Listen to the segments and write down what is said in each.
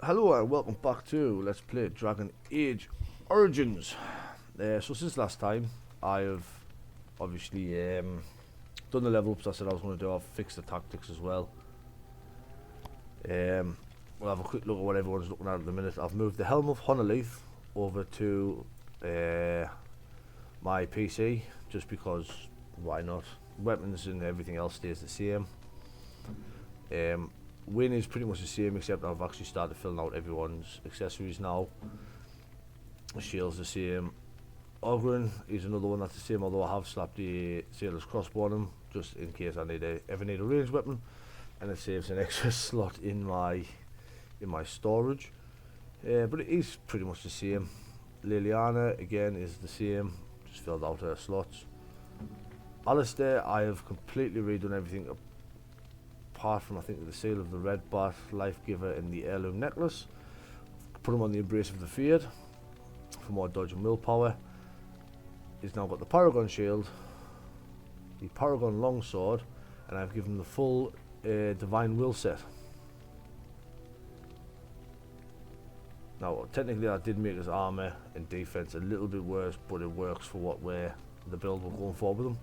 Hello and welcome back to Let's Play Dragon Age Origins. So since last time, I have obviously done the level ups I said I was going to do. I've fixed the tactics as well. We'll have a quick look at what everyone's looking at the minute. I've moved the Helm of Honolith over to my PC just because why not? Weapons and everything else stays the same. Win is pretty much the same, except I've actually started filling out everyone's accessories now. The shield's the same. Ogren is another one that's the same, although I have slapped the Sailor's Crossbow on him, just in case I ever need a ranged weapon, and it saves an extra slot in my storage. But it is pretty much the same. Liliana again is the same, just filled out her slots. Alistair, I have completely redone everything apart from I think the sale of the red bat, life giver and the heirloom necklace. Put him on the embrace of the feared for more dodge and willpower. He's now got the Paragon shield, the Paragon longsword, and I've given him the full divine will set. Now technically I did make his armor and defense a little bit worse, but it works for what the build we're going for with him.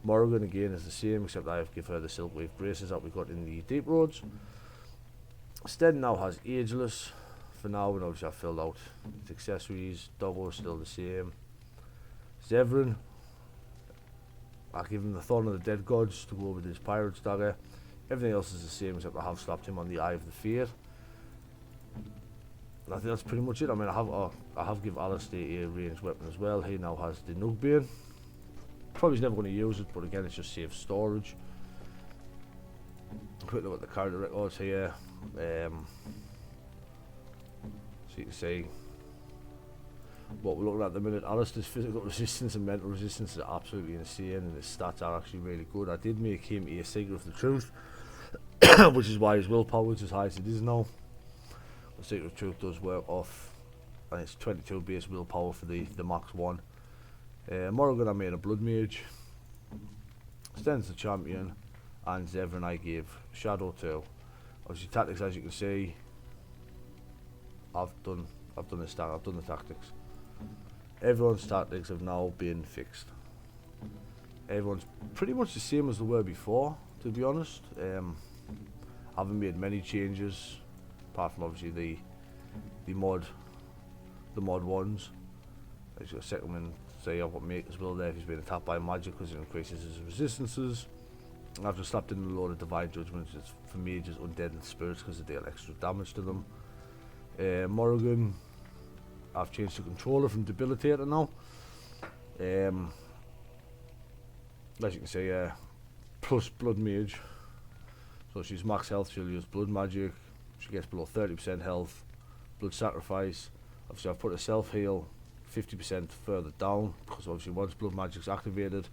Morrigan again is the same, except I have given her the Silkwave braces that we got in the Deep Roads. Stead now has Ageless for now, and obviously I've filled out his accessories. Doggo is still the same. Zevran, I give him the Thorn of the Dead Gods to go with his Pirate's Dagger. Everything else is the same, except I have slapped him on the Eye of the Fear. And I think that's pretty much it. I mean, I have given Alistair a ranged weapon as well. He now has the Nugbane. Probably never going to use it, but again, it's just safe storage. Quick look at the character records here. So you can see what we're looking at the minute. Alistair's physical resistance and mental resistance is absolutely insane, and his stats are actually really good. I did make him a Seeker of the Truth, which is why his willpower is as high as it is now. The Seeker of Truth does work off, and it's 22 base willpower for the max one. Morrigan I made a Blood Mage, Sten's the champion, and Zevran I gave Shadow to. Obviously tactics, as you can see, I've done the tactics. Everyone's tactics have now been fixed. Everyone's pretty much the same as they were before, to be honest. I haven't made many changes, apart from obviously the mod ones. As you'll set them in. Say I've got Maker's Will there if he's been attacked by magic because it increases his resistances. And I've just slapped in a load of Divine Judgments. It's for mages, undead and spirits because they deal extra damage to them. Morrigan, I've changed to Controller from Debilitator now. As you can see, plus Blood Mage. So she's max health, she'll use Blood Magic. She gets below 30% health. Blood Sacrifice. Obviously I've put a self heal 50% further down, because obviously once Blood Magic's activated,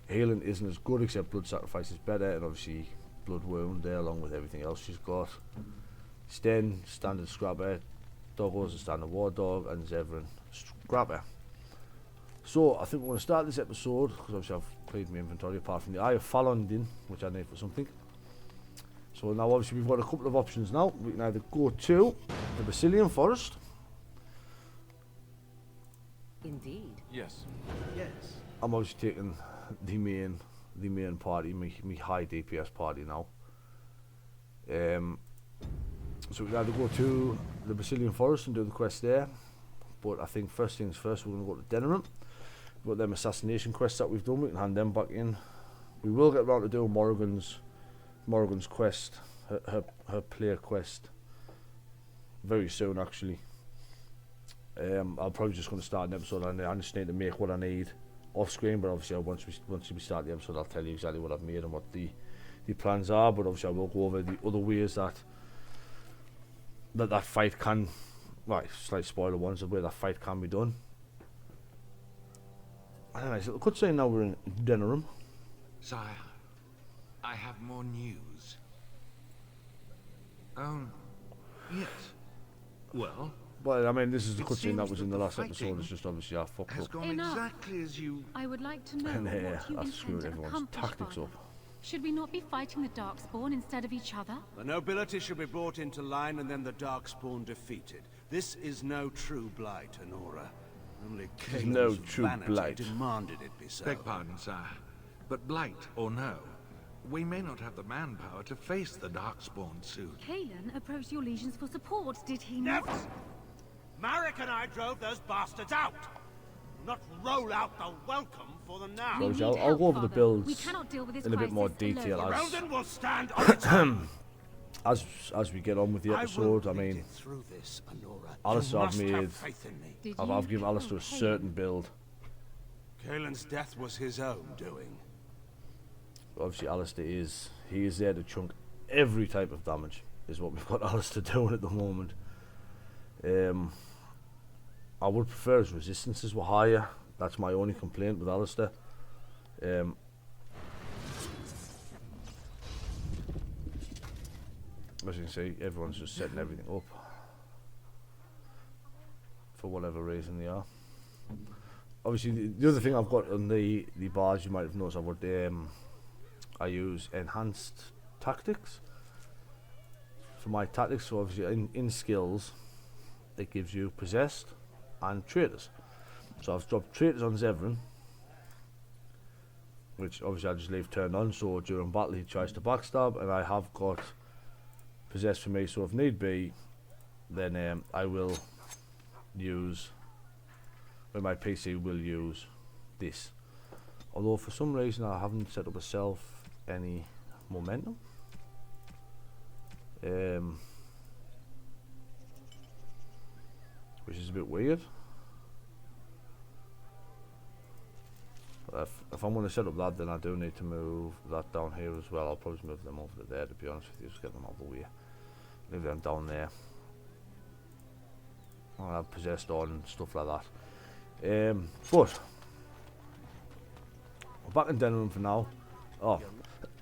healing isn't as good, except Blood Sacrifice is better, and obviously Blood Wound there along with everything else she's got. Sten, standard Scrapper, Doggo's a standard War Dog, and Zevran, Scrapper. So I think we're going to start this episode, because obviously I've cleared my inventory apart from the Eye of Falondin, which I need for something. So now obviously we've got a couple of options now. We can either go to the Basilian Forest. Indeed. Yes. Yes. I'm obviously taking the main party, my high DPS party now. So we can either go to the Basilian Forest and do the quest there, but I think first things first, we're going to go to Denerim. We've got them assassination quests that we've done. We can hand them back in. We will get around to doing Morrigan's quest, her player quest, very soon actually. I'm probably just going to start an episode and I just need to make what I need off screen, but obviously once we start the episode I'll tell you exactly what I've made and what the plans are, but obviously I will go over the other ways that fight can, right, slight spoiler ones, the way that fight can be done. Anyway, so the cutscene now we're in Denerim. Sire, I have more news. Oh, yes. Well, Well, I mean, this is the It cutscene that seems was that in the the last episode, fighting it's just obviously I fucked has up. gone Enough. exactly as you... I would like to know And what you I intend screwed to everyone's accomplish, tactics Father. up. Should we not be fighting the Darkspawn instead of each other? The nobility should be brought into line and then the Darkspawn defeated. This is no true blight, Honora. Only no Caelan's true vanity blight. demanded it be so. Beg pardon, sire. But blight or no, we may not have the manpower to face the Darkspawn soon. Caelan approached your legions for support, did he not? Never! Marek and I drove those bastards out! Not roll out the welcome for them now. We Obviously, need I'll help, go over the Father. builds We cannot deal with this in a bit more crisis detail alone. Eldon will stand on its own. as we get on with the episode. I mean, through this, Honora. Alistair, You I've must made- have faith in me. Did I've you given kill Alistair a Caelan? certain build. Caelan's death was his own doing. Obviously, Alistair is there to chunk every type of damage. Is what we've got Alistair doing at the moment. I would prefer his resistances were higher. That's my only complaint with Alistair. As you can see, everyone's just setting everything up for whatever reason they are. Obviously, the other thing I've got on the bars, you might have noticed, I use enhanced tactics for my tactics. So obviously, in skills, it gives you possessed and traitors. So I've dropped traitors on Zevran, which obviously I just leave turned on, so during battle he tries to backstab, and I have got possessed for me, so if need be, then I will use, when my PC will use this. Although for some reason I haven't set up myself any momentum. Which is a bit weird. If I'm going to set up that, then I do need to move that down here as well. I'll probably move them over to there, to be honest with you, just get them out of the way. Leave them down there. I'll have possessed on and stuff like that. But we're back in Denham for now. Oh,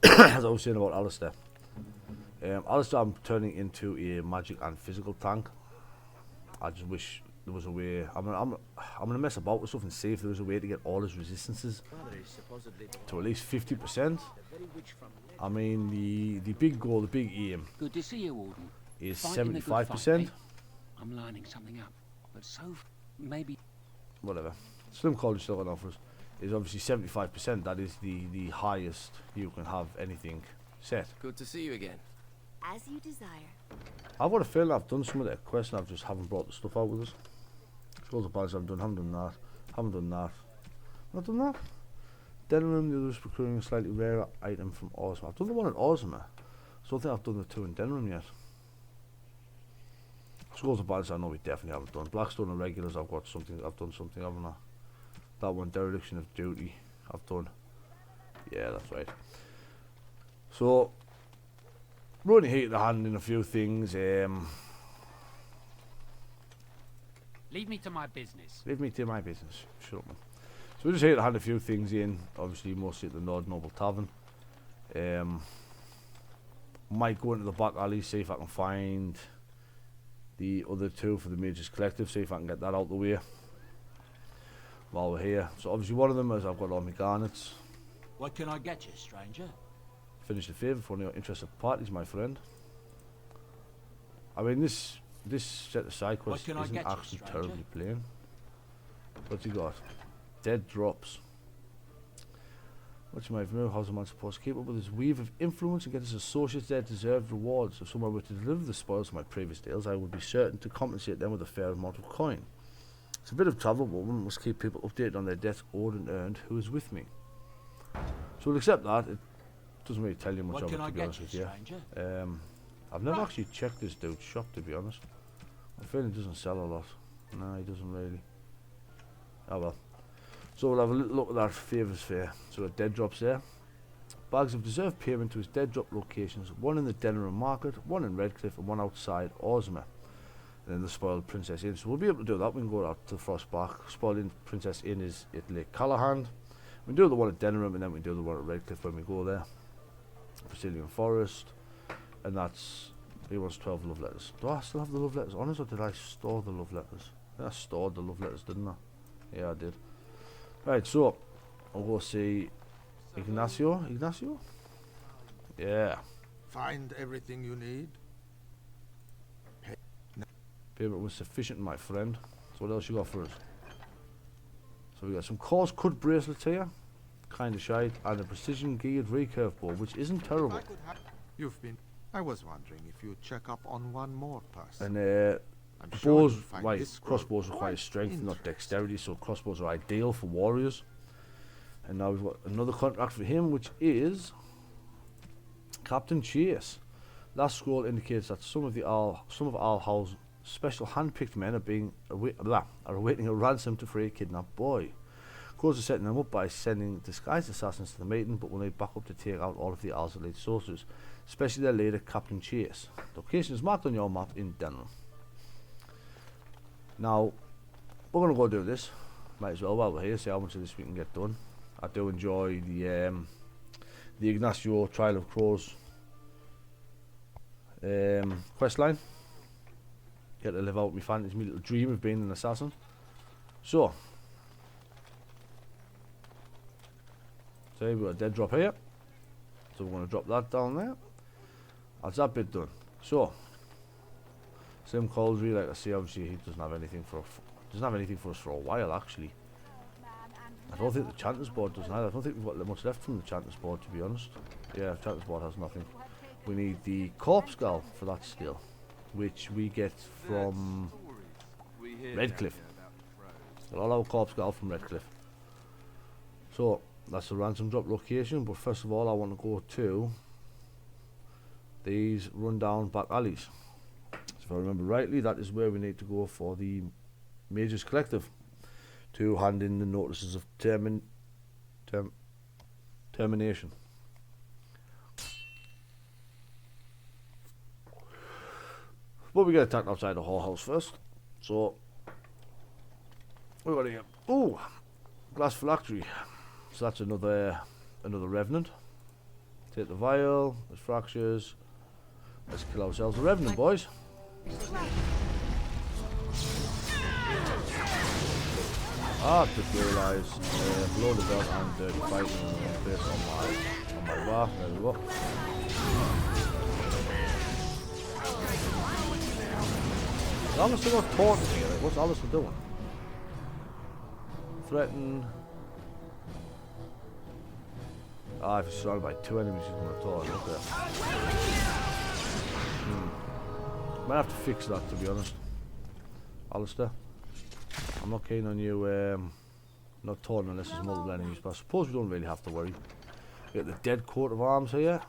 as I was saying about Alistair. Alistair, I'm turning into a magic and physical tank. I just wish there was a way. I'm gonna mess about with stuff and see if there was a way to get all his resistances to at least 50%. I mean, the big goal, the big aim Good to see you, Warden. is Fighting the good 75%. fight, eh? I'm lining something up, but maybe. Whatever. Slim College still got offers. Is obviously 75%. That is the highest you can have anything set. Good to see you again. As you desire. I've got a feeling I've done some of that quest and I just haven't brought the stuff out with us. Scrolls of Palace, haven't done that. Not done that. Denham, the other is procuring a slightly rarer item from Ozma. I've done the one in Ozma. I don't think I've done the two in Denham yet. Scrolls of Palace, I know we definitely haven't done. Blackstone and regulars, I've done something, haven't I? That one, dereliction of duty, I've done. Yeah, that's right. So, we're only here to hand in a few things. Leave me to my business. Leave me to my business. Shut up, man. So we're just here to hand a few things in. Obviously, mostly at the Nord Noble Tavern. Might go into the back alley, see if I can find the other two for the Mages Collective, see if I can get that out the way while we're here. So obviously one of them is I've got all my garnets. What can I get you, stranger? Finish the favour for any interested parties, my friend. I mean, this set of side quests can I isn't get you, actually stranger? terribly plain. What's he got? Dead drops. What's my view? How's a man supposed to keep up with his weave of influence and get his associates their deserved rewards? If someone were to deliver the spoils of my previous deals, I would be certain to compensate them with a fair amount of coin. It's a bit of travel, but one must keep people updated on their debts owed and earned who is with me. So we'll accept that. It doesn't really tell you much of it, to be honest with you. I've never actually checked this dude's shop, to be honest. I feel he doesn't sell a lot. No, he doesn't really. Oh well. So we'll have a little look at that favours fair. So the dead drops there. Bags of deserved payment to his dead drop locations. One in the Denham Market, one in Redcliffe, and one outside Ozma. And then the Spoiled Princess Inn. So we'll be able to do that. We can go out to Frostback. Spoiled Princess Inn is at Lake Callahan. We can do the one at Denham and then we can do the one at Redcliffe when we go there. Brazilian Forest. And that's... He wants 12 love letters. Do I still have the love letters on us or did I store the love letters? I think I stored the love letters, didn't I? Yeah, I did. Right, so I'll go see Ignacio. Yeah. Find everything you need? Payment was sufficient, my friend. So what else you got for us? So we got some coarse cut bracelets here, kind of shite, and a precision geared recurve bow, which isn't terrible. You've been... I was wondering if you'd check up on one more person. And I'm sure bows, you'll find right, this crossbows quite require strength, not interesting. dexterity, so crossbows are ideal for warriors. And now we've got another contract for him, which is Captain Chase. Last scroll indicates that some of Alhal's special hand-picked men are awaiting a ransom to free a kidnapped boy. Crows are setting them up by sending disguised assassins to the maiden, but will need backup to take out all of the Al's elite sorcerers, especially their leader, Captain Chase. Location is marked on your map in Denham. Now, we're going to go do this. Might as well while we're here, see how much of this we can get done. I do enjoy the Ignacio Trial of Crows quest line. Get to live out my fantasy, my little dream of being an assassin. So, we've got a dead drop here. So we're going to drop that down there. That's that bit done. So, Sim Cauldry, like I say, obviously he doesn't have anything for us for a while actually. I don't think the Chanter's board doesn't either. I don't think we've got much left from the Chanter's board, to be honest. Yeah, Chanter's board has nothing. We need the corpse skull for that still, which we get from Redcliffe. We'll all have a corpse skull from Redcliffe. So that's the ransom drop location, but first of all I want to go to these rundown back alleys. So if I remember rightly, that is where we need to go for the Mages Collective to hand in the notices of termination. But we get attacked outside the whorehouse first. So we got here. Oh, glass phylactery. So that's another revenant. Take the vial. There's fractures. Let's kill ourselves a revenant, boys. I just realised below the belt and dirty fighting in one place on my bar. There we go. As long as they're not talking here, like, what's Alistair doing? Threaten. If he's surrounded by two enemies, he's going to talk. Okay. Might have to fix that, to be honest. Alistair, I'm not keen on you not taunting unless there's multiple enemies, but I suppose we don't really have to worry. We get the dead coat of arms here.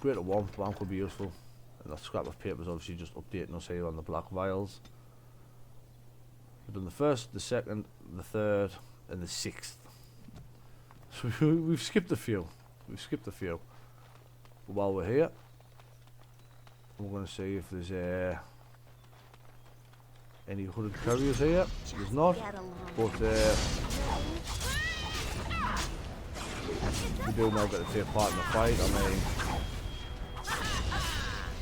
Greater warmth bomb could be useful. And that scrap of paper is obviously just updating us here on the black vials. We've done the first, the second, the third, and the sixth. So we've skipped a few. But while we're here, we're going to see if there's any hooded couriers here. There's not, but we do now get to take part in the fight. I mean,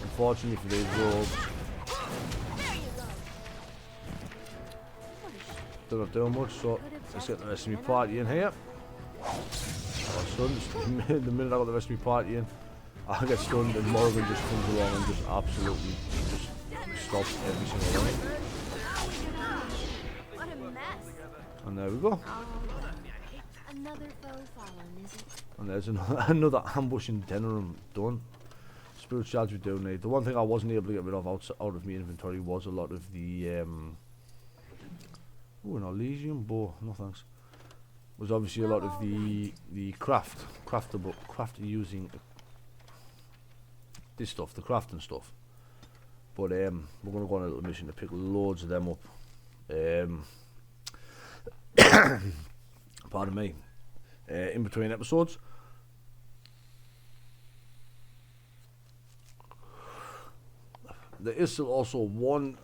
unfortunately for these rogues, they're not doing much, so let's get the rest of my party in here. Stunned. The minute I got the rest of my party in, I get stunned and Morgan just comes along and just absolutely just stops every single one. What a mess. And there we go. Another foe fallen, is it? And there's another ambush in Denham done. Spirit shards we do need. The one thing I wasn't able to get rid of out of my inventory was a lot of the an Elysium bow, no thanks. Was obviously a lot of the craft using this stuff, the crafting stuff. But we're gonna go on a little mission to pick loads of them up. Pardon me. In between episodes. There is still also one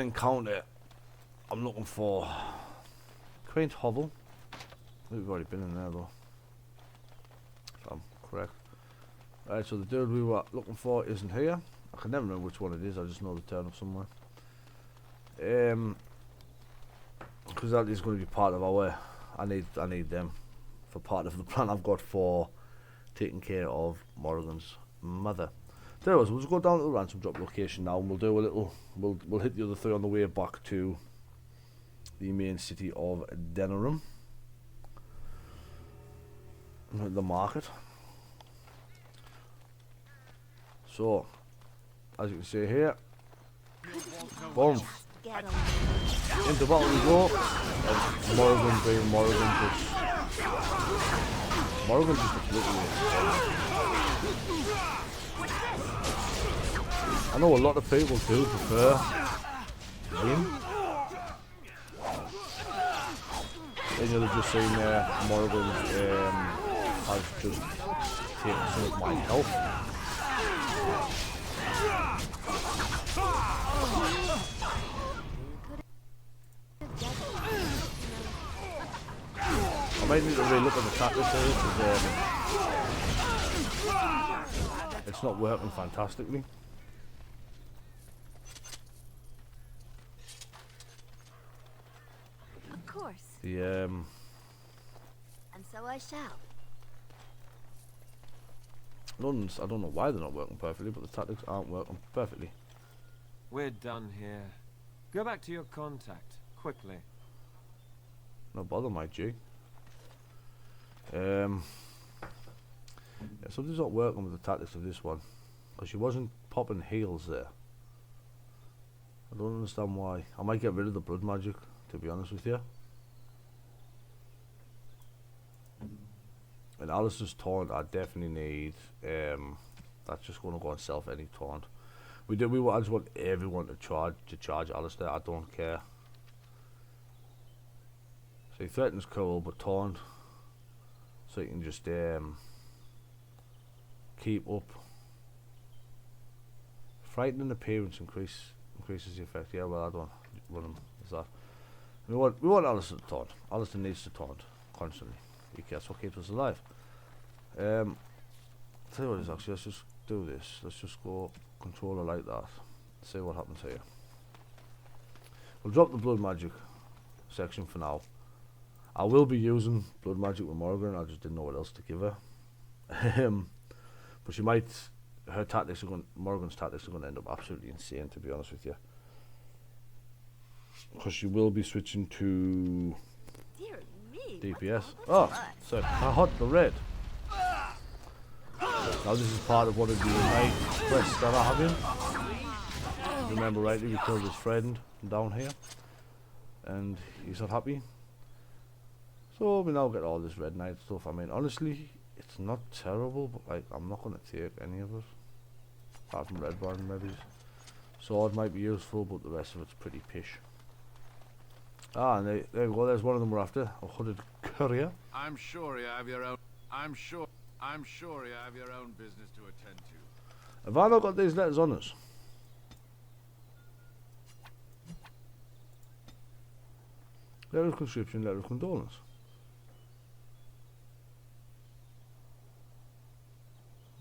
encounter I'm looking for. Quaint Hovel. We've already been in there though, if I'm correct. Right, so the dude we were looking for isn't here. I can never remember which one it is, I just know the turn up somewhere. Because that is going to be part of our I need them. for part of the plan I've got for taking care of Morrigan's mother. There it was. We'll just go down to the ransom drop location now, and we'll do a little. We'll hit the other three on the way back to the main city of Denerim, the market. So, as you can see here, boom, Get him. into battle we go. And Morrigan being Morrigan, just obliterated. I know a lot of people do prefer him. And you'll have just seen Morrigan has just taken some of my health. I might need to really look at the tactics here because it's not working fantastically. Of course. The And so I shall. I don't know why they're not working perfectly, but the tactics aren't working perfectly. We're done here. Go back to your contact, quickly. No bother, my G. Yeah, something's not working with the tactics of this one, because she wasn't popping heals there. I don't understand why. I might get rid of the blood magic, to be honest with you. And Alistair's taunt, I definitely need. That's just going to go on self any taunt. I just want everyone to charge Alistair. I don't care. So he threatens cool, but taunt, so you can just keep up. Frightening appearance increases the effect. Yeah, well I don't run him as that. We want Alistair to taunt. Alistair needs to taunt constantly. That's what keeps us alive. Tell you what it is actually, let's just do this. Let's just go controller like that. See what happens here. We'll drop the blood magic section for now. I will be using blood magic with Morrigan, I just didn't know what else to give her. But she might, Morrigan's tactics are going to end up absolutely insane, to be honest with you. Because she will be switching to Dear me. DPS. what's Oh, so I hot the red. Now this is part of one of the night quests that I have in. Remember rightly, we killed his friend down here, and he's not happy. So we now get all this red knight stuff. I mean, honestly, it's not terrible, but like I'm not going to take any of it, apart from red bond maybe. Sword might be useful, but the rest of it's pretty pish. Ah, and there we go. There's one of them we're after. A hooded courier. I'm sure you have your own. I'm sure you have your own business to attend to. Have I not got these letters on us? Letter of conscription, letter of condolence.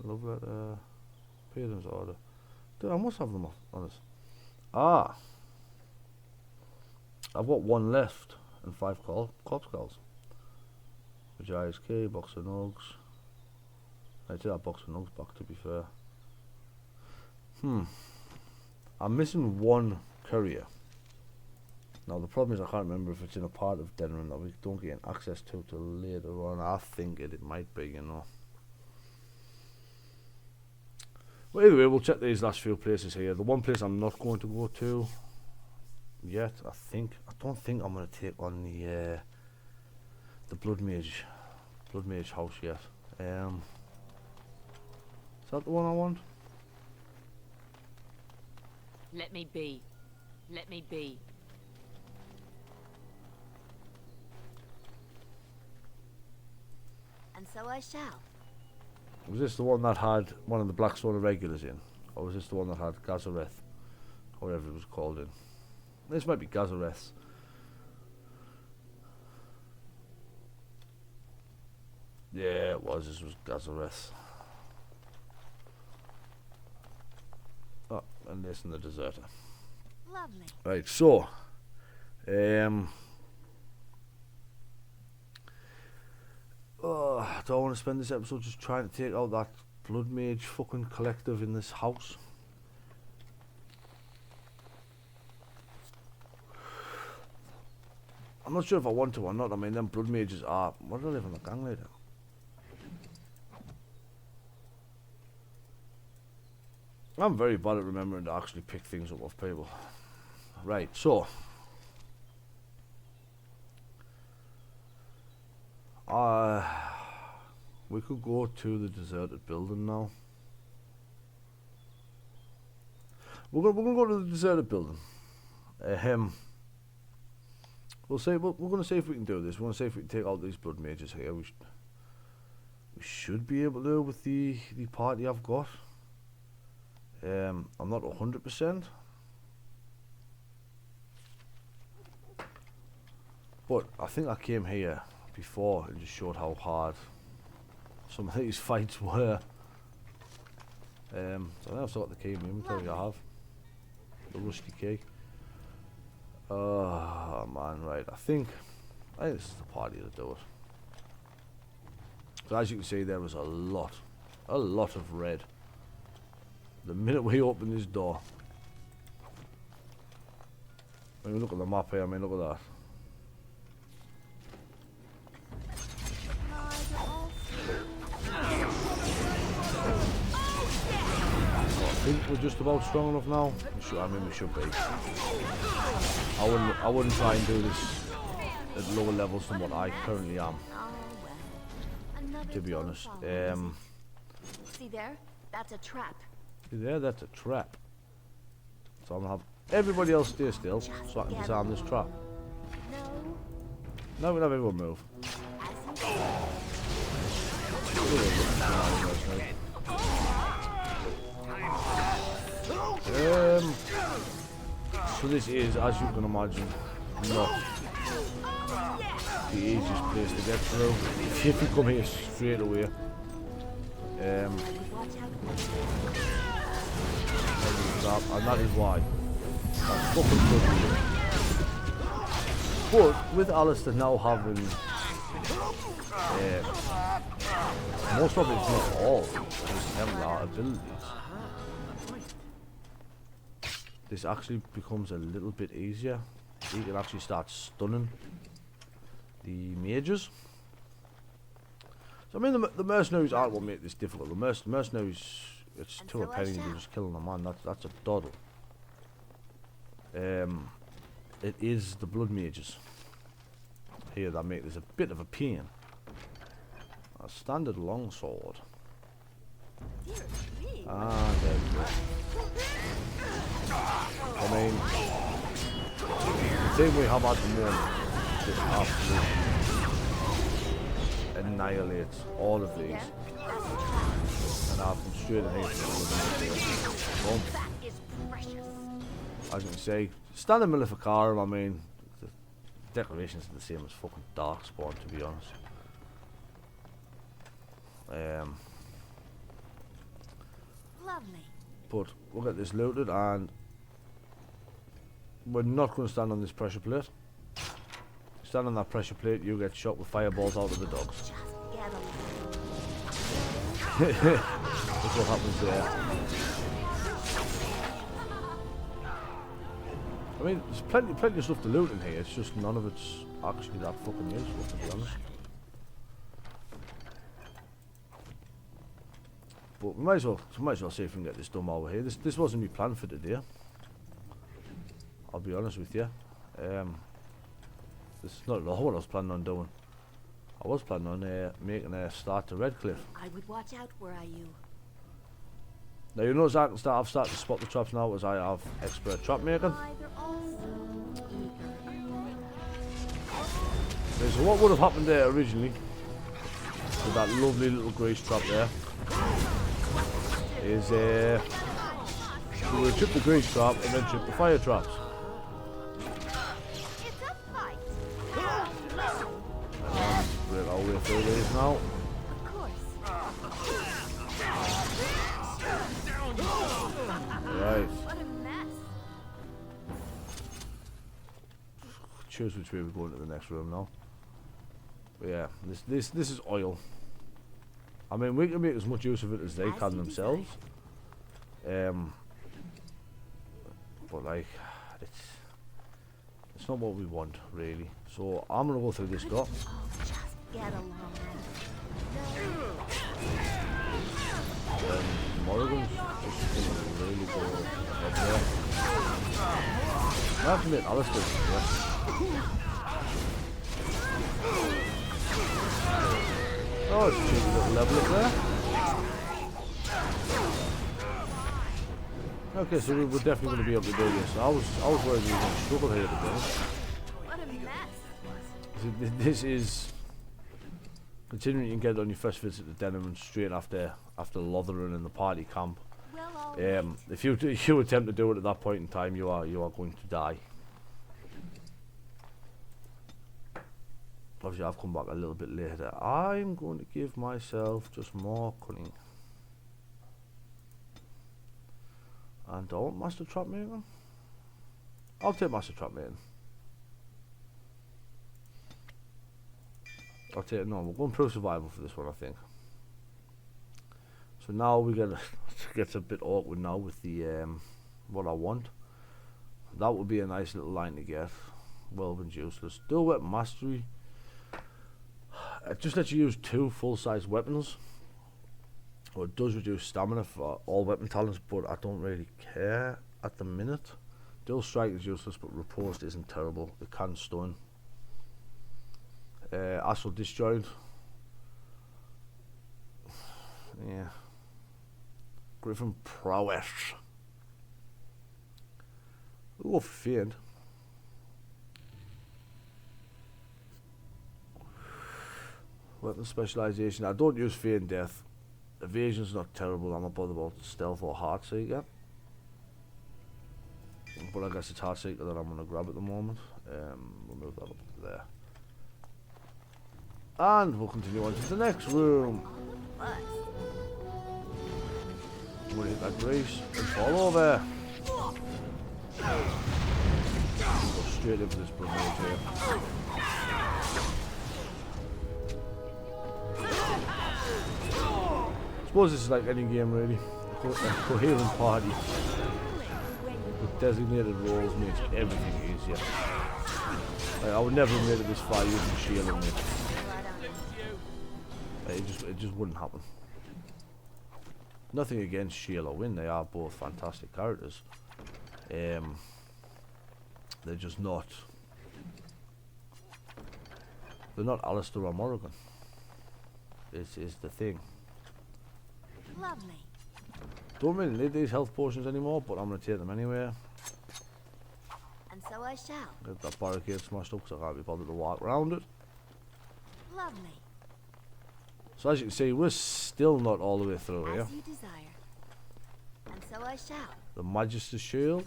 Love letter, appearance order. Dude, I must have them on us. Ah, I've got one left and 5 corpse calls. Which ISK, box of nugs. I take that box of nugs back, to be fair. I'm missing one courier. Now the problem is I can't remember if it's in a part of Denerim that we don't get access to till later on. I think it might be, you know. Well, either way, we'll check these last few places here. The one place I'm not going to go to yet, I don't think I'm going to take on the blood mage house yet. Is that the one I want? Let me be. Let me be. And so I shall. Was this the one that had one of the Blackstone irregulars in? Or was this the one that had Gazareth? Or whatever it was called in? This might be Gazareth. Yeah, it was. This was Gazareth. Oh, and this and the deserter. Lovely. Right, so Do I want to spend this episode just trying to take out that blood mage fucking collective in this house? I'm not sure if I want to or not. I mean, them blood mages are... What do I live on the gang later? I'm very bad at remembering to actually pick things up off people. Right, so... we could go to the deserted building now. We're gonna go to the deserted building. We'll see. We're gonna see if we can do this. We're gonna see if we can take out these blood mages here. We should be able to with the party I've got. I'm not 100%, but I think I came here before and just showed how hard some of these fights were. So I think I've still got the key in my inventory. I have the rusty key. Oh man, right. I think this is the party to do it. So as you can see, there was a lot of red the minute we opened this door. When you look at the map here, I mean, look at that. I think we're just about strong enough now. I mean, we should be. I wouldn't try and do this at lower levels than what I currently am. To be honest. See there? That's a trap. See there? That's a trap. So I'm gonna have everybody else stay still so I can disarm this trap. No, we'll have everyone move. So this is, as you can imagine, not the easiest place to get through. If you come here straight away, and that is why. That's fucking good. But with Alistair now having most of it, if not all, his Templar abilities, this actually becomes a little bit easier. He can actually start stunning the mages. So I mean, the mercenaries aren't what make this difficult. The mercenaries, it's to a penny you're just killing a man. That's a doddle. It is the blood mages here that make this a bit of a pain. A standard longsword. Ah, there we go. I mean, the thing we have at the moment just absolutely annihilates all of these. And I've been straight in here. Boom. As you can see, standard Maleficarum, I mean, the decorations are the same as fucking Darkspawn, to be honest. Lovely. But we'll get this looted, and we're not going to stand on this pressure plate. Stand on that pressure plate, you get shot with fireballs out of the dogs. That's what happens there. I mean, there's plenty of stuff to loot in here. It's just none of it's actually that fucking useful, to be honest. But we might as well see if we can get this done over here. This wasn't my plan for today. I'll be honest with you. This is not at all what I was planning on doing. I was planning on making a start to Redcliffe. I would watch out, were I you. Now you notice I've started to spot the traps now as I have expert trap making. Okay, so what would have happened there originally with that lovely little grease trap there is we would trip the grease trap and then trip the fire traps. We're all the way through these now. Right. Choose which way we're going to the next room now. Yeah, this is oil. I mean, we can make as much use of it as they can themselves. But like, it's not what we want really. So I'm gonna go through this door. Just get along. Morrigan's just gonna really go up there. I have to admit, Alistair. Yeah. Oh, it's a cheeky little level up there. Okay, so we're definitely going to be able to do this. I was worried we were going to struggle here today. What a mess. This is considering you can get it on your first visit to Denham straight after Lothering and the party camp. Well, If you attempt to do it at that point in time, you are going to die. Obviously, I've come back a little bit later. I'm going to give myself just more cunning. And don't Master Trap Maiden? I'll take Master Trap Maiden. I'll take no, we're going pro survival for this one, I think. So now we get it gets a bit awkward now with the what I want. That would be a nice little line to get. Whirlwind's useless. Dual weapon mastery. It just lets you use 2 full-size weapons. Well, it does reduce stamina for all weapon talents, but I don't really care at the minute. Dual strike is useless, but riposte isn't terrible. It can stun. Astral disjoint. Yeah. Griffin prowess. We'll go for Fiend. Weapon specialization. I don't use Fear and Death. Evasion's not terrible. I'm not bothered about Stealth or Heartseeker. But I guess it's Heartseeker that I'm going to grab at the moment. We'll move that up there. And we'll continue on to the next room. We'll hit that grease and fall over. We'll go straight into this blood mage here. I suppose this is like any game really. A coherent party with designated roles makes everything easier. Like, I would never have made it this far using shield on me. It just wouldn't happen. Nothing against Shield or Wynn, they are both fantastic characters. They're just not. They're not Alistair or Morrigan. Is the thing. lovely. Don't really need these health potions anymore, but I'm going to take them anyway. And so I shall. Get that barricade smashed up because I can't be bothered to walk around it. Lovely. So as you can see, we're still not all the way through here. As you desire. And so I shall. The Magister's Shield.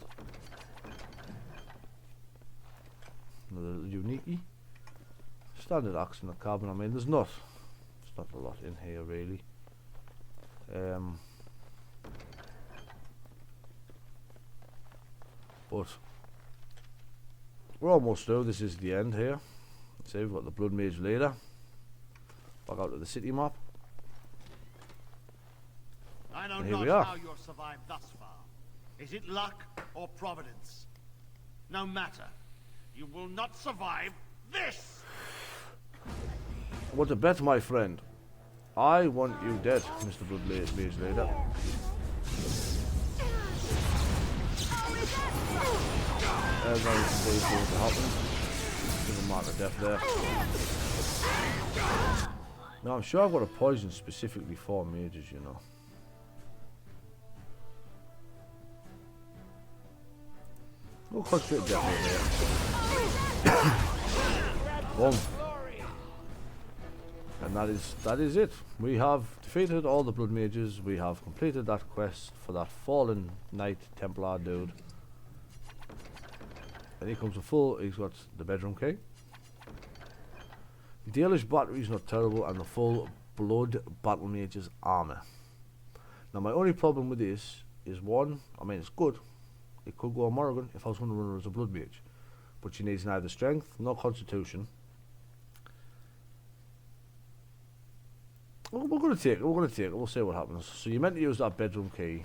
Another unique. Standard axe and a carbon. I mean, there's not a lot in here really. But we're almost through. This is the end here. See, we've got the Blood Mage later. Back out to the city map. I know And here not we are. how you've survived thus far. Is it luck or providence? No matter. You will not survive this! What a bet, my friend. I want you dead, Mr. Blood Mage later. As I see what's to happen. Give a mark of death there. Now I'm sure I've got a poison specifically for mages, you know. We'll concentrate death over here. Boom. And that is it. We have defeated all the Blood Mages. We have completed that quest for that fallen Knight Templar dude. And here comes he's got the bedroom key. The Dalish battery is not terrible, and the full Blood Battle Mage's armor. Now my only problem with this is one, I mean it's good. It could go on Morrigan if I was going to run her as a Blood Mage. But she needs neither strength nor constitution. We're gonna take it. We're gonna take it. We'll see what happens. So you're meant to use that bedroom key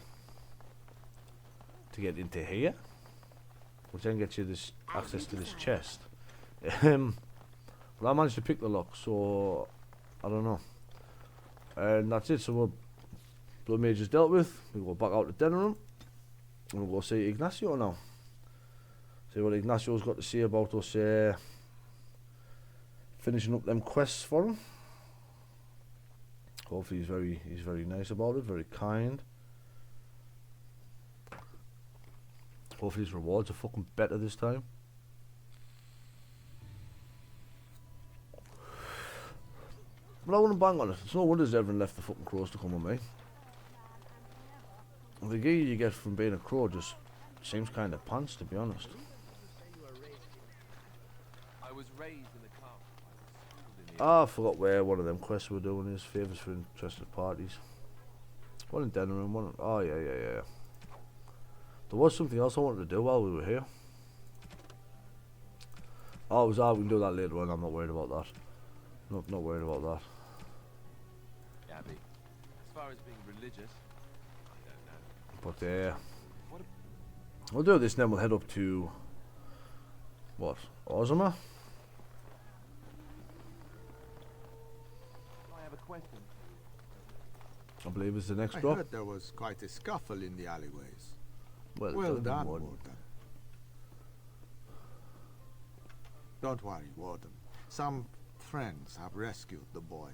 to get into here, which then gets you this access to this chest. But I managed to pick the lock, so I don't know. And that's it. So we're Blood Mage is dealt with. We go back out to dinner room, and we'll go see Ignacio now. See what Ignacio's got to say about us finishing up them quests for him. Hopefully he's very nice about it, very kind. Hopefully his rewards are fucking better this time. But I wouldn't bang on it. It's no wonder everyone left the fucking crows to come with me. The gear you get from being a crow just seems kind of pants, to be honest. I was raised in the club. I forgot where one of them quests we're doing is. Favours for interested parties. One in Denver and one in... Oh, yeah. There was something else I wanted to do while we were here. Oh, it was we can do that later on. I'm not worried about that. Not worried about that. Gabby, as far as being religious, I don't know. But we'll do this and then we'll head up to... What? Ozma? I have a question. I believe it's the next I drop. heard there was quite a scuffle in the alleyways. Well done, Warden. Warden. Don't worry, Warden. Some friends have rescued the boy.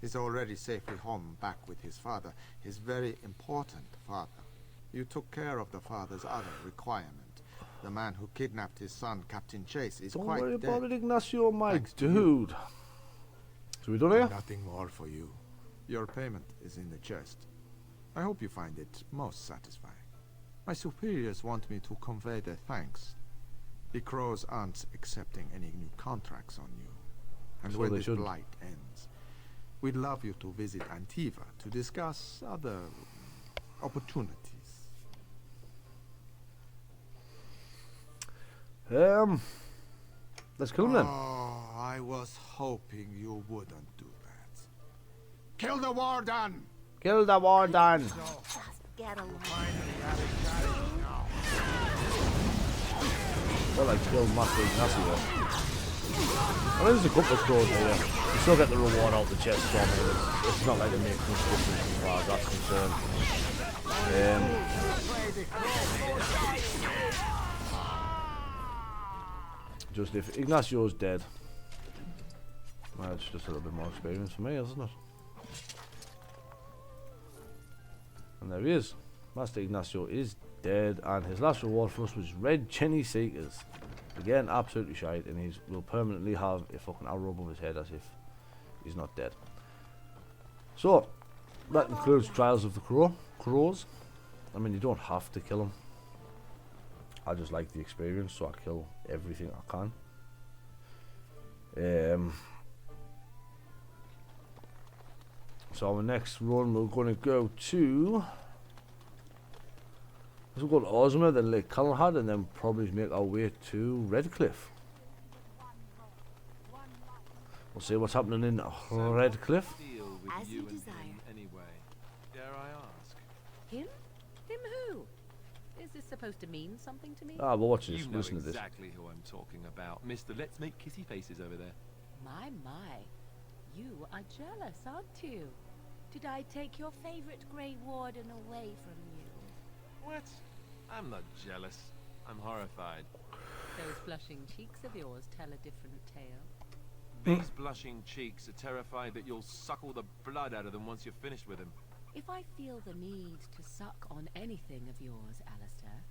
He's already safely home back with his father, his very important father. You took care of the father's other requirement. The man who kidnapped his son, Captain Chase, is Don't quite worry dead. about it, Ignacio, my Thanks to dude. So we done here? Nothing more for you. Your payment is in the chest. I hope you find it most satisfying. My superiors want me to convey their thanks. The Crows aren't accepting any new contracts on you. And So when they this shouldn't. blight ends, we'd love you to visit Antiva to discuss other opportunities. Let's kill him then. Oh, I was hoping you wouldn't do that. Kill the Warden! Kill the Warden. Just get along. Well, I killed Master Ignacio. I mean, there's a couple of crows here. You still get the reward out the chest from it. It's not like it makes much difference as far as that's concerned. Just if Ignacio's dead, well, it's just a little bit more experience for me, isn't it? And there he is. Master Ignacio is dead, and his last reward for us was Red Chenny Seekers. Again, absolutely shite, and he will permanently have a fucking arrow above his head as if he's not dead. So, that includes Trials of the Crows. I mean, you don't have to kill him. I just like the experience, so I kill everything I can. So our next run, we're going to go to... We'll go to Ozma, then Lake Callanhead, and then probably make our way to Redcliffe. We'll see what's happening in Redcliffe. As you desire. Anyway, dare I ask? Him? Him who? Is this supposed to mean something to me? Ah, well, watch this. You know Listen to this. exactly who I'm talking about, Mr. Let's Make Kissy Faces over there. My. You are jealous, aren't you? Did I take your favorite Grey Warden away from you? What? I'm not jealous. I'm horrified. Those blushing cheeks of yours tell a different tale. These blushing cheeks are terrified that you'll suck all the blood out of them once you're finished with him. If I feel the need to suck on anything of yours, Alistair,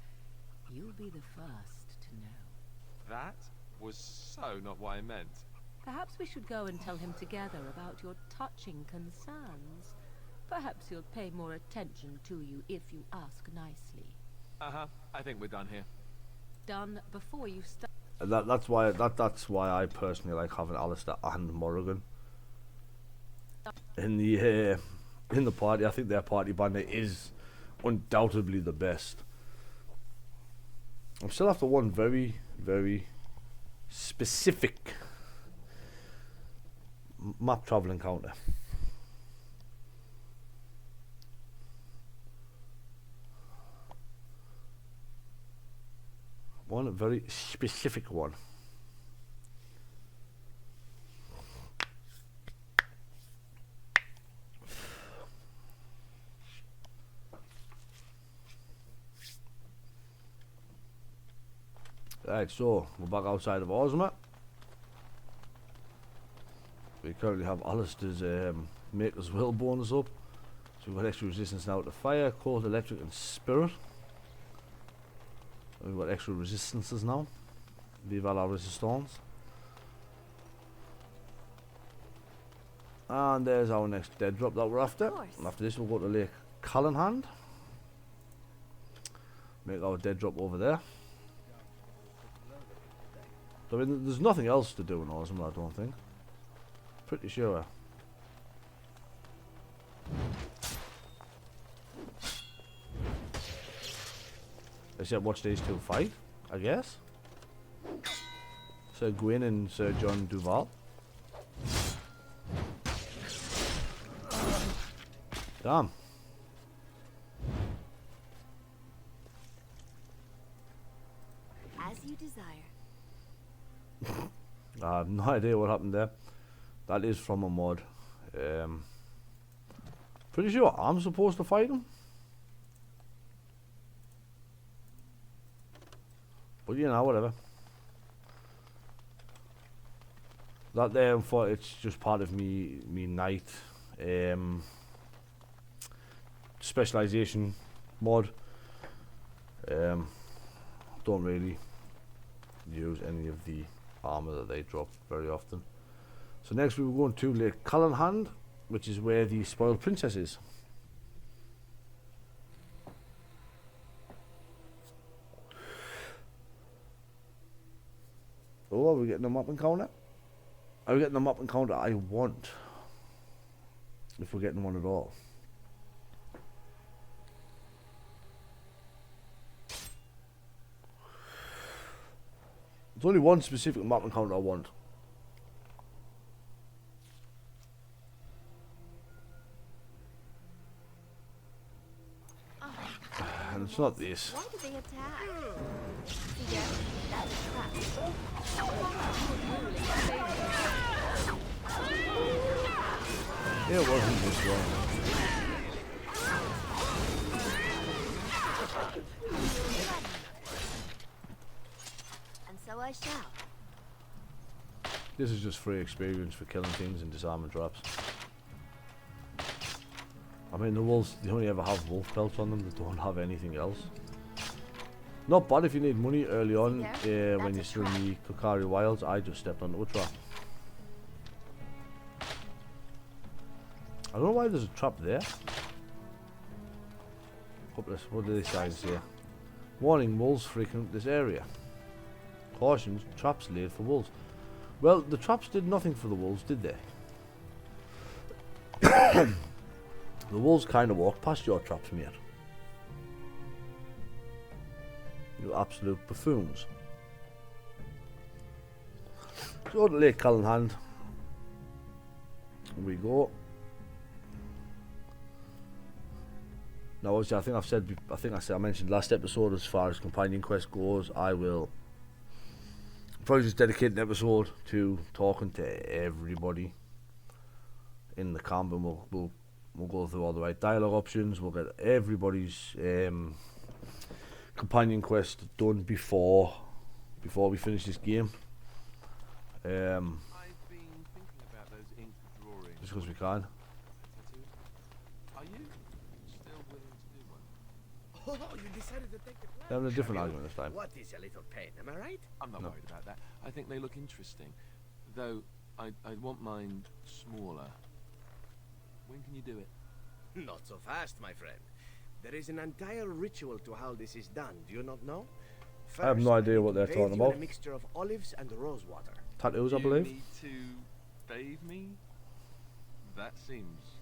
you'll be the first to know. That was so not what I meant. Perhaps we should go and tell him together about your touching concerns. Perhaps he'll pay more attention to you if you ask nicely. I think we're done here. Done before you start. That's why I personally like having Alistair and Morrigan in the party. I think their party banner is undoubtedly the best. I'm still after one very, very specific map travel encounter. One very specific one. Right, so we're back outside of Ozma. We currently have Alistair's Maker's Will bonus up. So we've got extra resistance now to fire, cold, electric and spirit. We've got extra resistances now. Viva la resistance. And there's our next dead drop that we're after. And after this we'll go to Lake Callanhand. Make our dead drop over there. I mean, there's nothing else to do in Ozma, I don't think. Pretty sure. Except watch these two fight, I guess. Sir Gwyn and Sir John Duval. Damn. As you desire. I have no idea what happened there. That is from a mod. Pretty sure I'm supposed to fight him. But you know, whatever. That there, for it's just part of me knight specialization mod. Don't really use any of the armor that they drop very often. So next we were going to Lake Callanhand, which is where the spoiled princess is. Oh, are we getting a map encounter? Are we getting the map encounter I want? If we're getting one at all. There's only one specific map encounter I want. And it's not this. Why did they attack? Yeah, that's a trap. Yeah, it wasn't this one. And so I shall. This is just free experience for killing things and disarming traps. I mean, the wolves, they only ever have wolf pelts on them, they don't have anything else. Not bad if you need money early on, when you're still in the Kokari Wilds. I just stepped onto a trap. I don't know why there's a trap there. What do these signs say? Warning, wolves frequent this area. Caution, traps laid for wolves. Well, the traps did nothing for the wolves, did they? The wolves kind of walked past your traps, mate. You absolute buffoons. So to Lake Callanhand. Here we go. Now, obviously, I mentioned last episode, as far as companion quest goes, I will probably just dedicate an episode to talking to everybody in the camp, and we'll go through all the right dialogue options. We'll get everybody's companion quest done before we finish this game. I've been thinking about those ink drawings. Just because we can. Are you still willing to do one? Oh, you decided to take the plunge. Having a different argument this time. What is a little pain, am I right? I'm not worried about that. I think they look interesting. Though, I'd want mine smaller. When can you do it? Not so fast, my friend. There is an entire ritual to how this is done. Do you not know? First, I have no idea what they're bathe talking you in about. a mixture of olives and rose water. Tattoos, I You believe. need to bathe me? That seems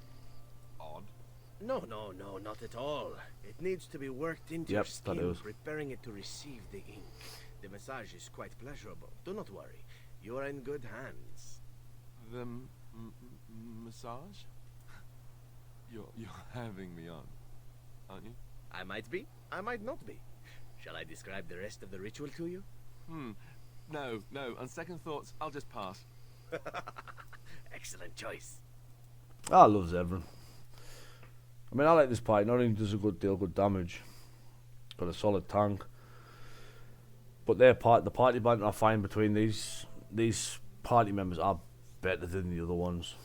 odd. No, not at all. It needs to be worked into your skin, tattoos. preparing it to receive the ink. The massage is quite pleasurable. Do not worry. You are in good hands. The massage? You're having me on, aren't you? I might be. I might not be. Shall I describe the rest of the ritual to you? No. On second thoughts, I'll just pass. Excellent choice. I love Zevran. I mean, I like this party. Not only does a good deal good damage, got a solid tank, but the party banter I find between these party members are better than the other ones.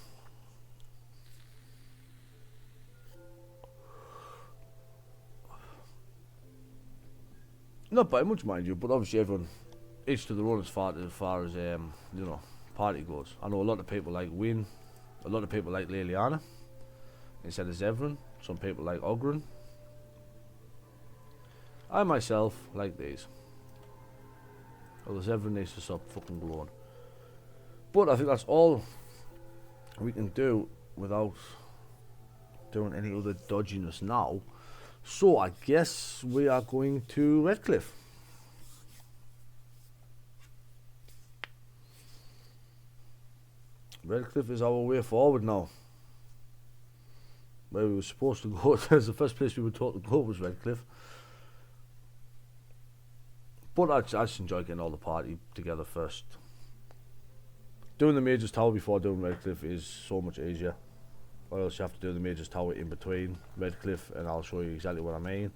Not by much, mind you, but obviously everyone, each to their own as far as party goes. I know a lot of people like Wynne, a lot of people like Liliana instead of Zevran. Some people like Ogren. I myself like these. Although Zevran needs to stop fucking glowing. But I think that's all we can do without doing any other dodginess now. So I guess we are going to Redcliffe. Redcliffe is our way forward now. Where we were supposed to go. The first place we were taught to go was Redcliffe. But I just enjoy getting all the party together first. Doing the Mage's Tower before doing Redcliffe is so much easier. Or else you have to do the Mage's Tower in between Redcliffe, and I'll show you exactly what I mean.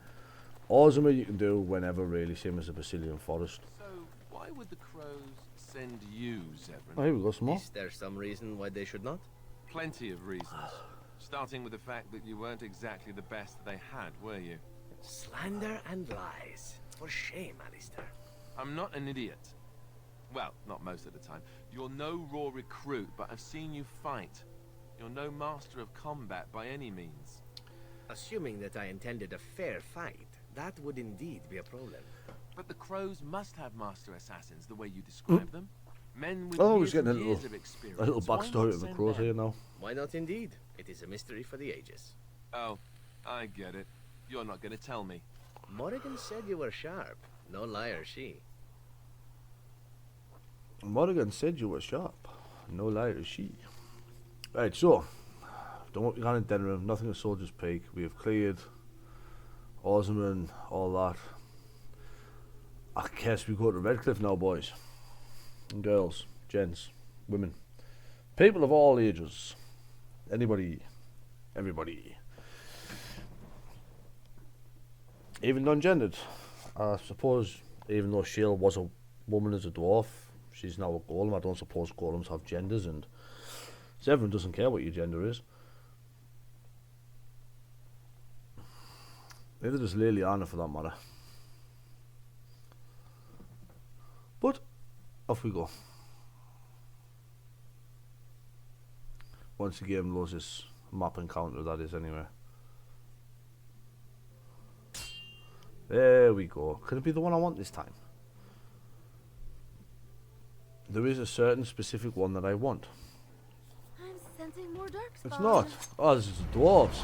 Ozma you can do whenever, really, same as the Basilian Forest. So, why would the crows send you, Zevran? Oh, here we go, some more. Is there some reason why they should not? Plenty of reasons. Starting with the fact that you weren't exactly the best they had, were you? Slander and lies. For shame, Alistair. I'm not an idiot. Well, not most of the time. You're no raw recruit, but I've seen you fight. You're no master of combat by any means. Assuming that I intended a fair fight, that would indeed be a problem. But the crows must have master assassins the way you describe them. Men with Oh, we're years getting and years of experience. a little backstory of the crows here now. Why not indeed? It is a mystery for the ages. Oh, I get it. You're not going to tell me. Morrigan said you were sharp. No liar, she. Morrigan said you were sharp. No liar, she. Right, so, done what we can in Denham, nothing at Soldier's Peak. We have cleared Osman, all that. I guess we go to Redcliffe now, boys. And girls, gents, women. People of all ages. Anybody, everybody. Even non-gendered. I suppose, even though Shiel was a woman as a dwarf, she's now a golem. I don't suppose golems have genders, and so everyone doesn't care what your gender is. Neither does Liliana, for that matter. But off we go. Once the game loads this map encounter, that is, anyway. There we go. Could it be the one I want this time? There is a certain specific one that I want. I'm sensing more dark It's not. Oh, this is the dwarves.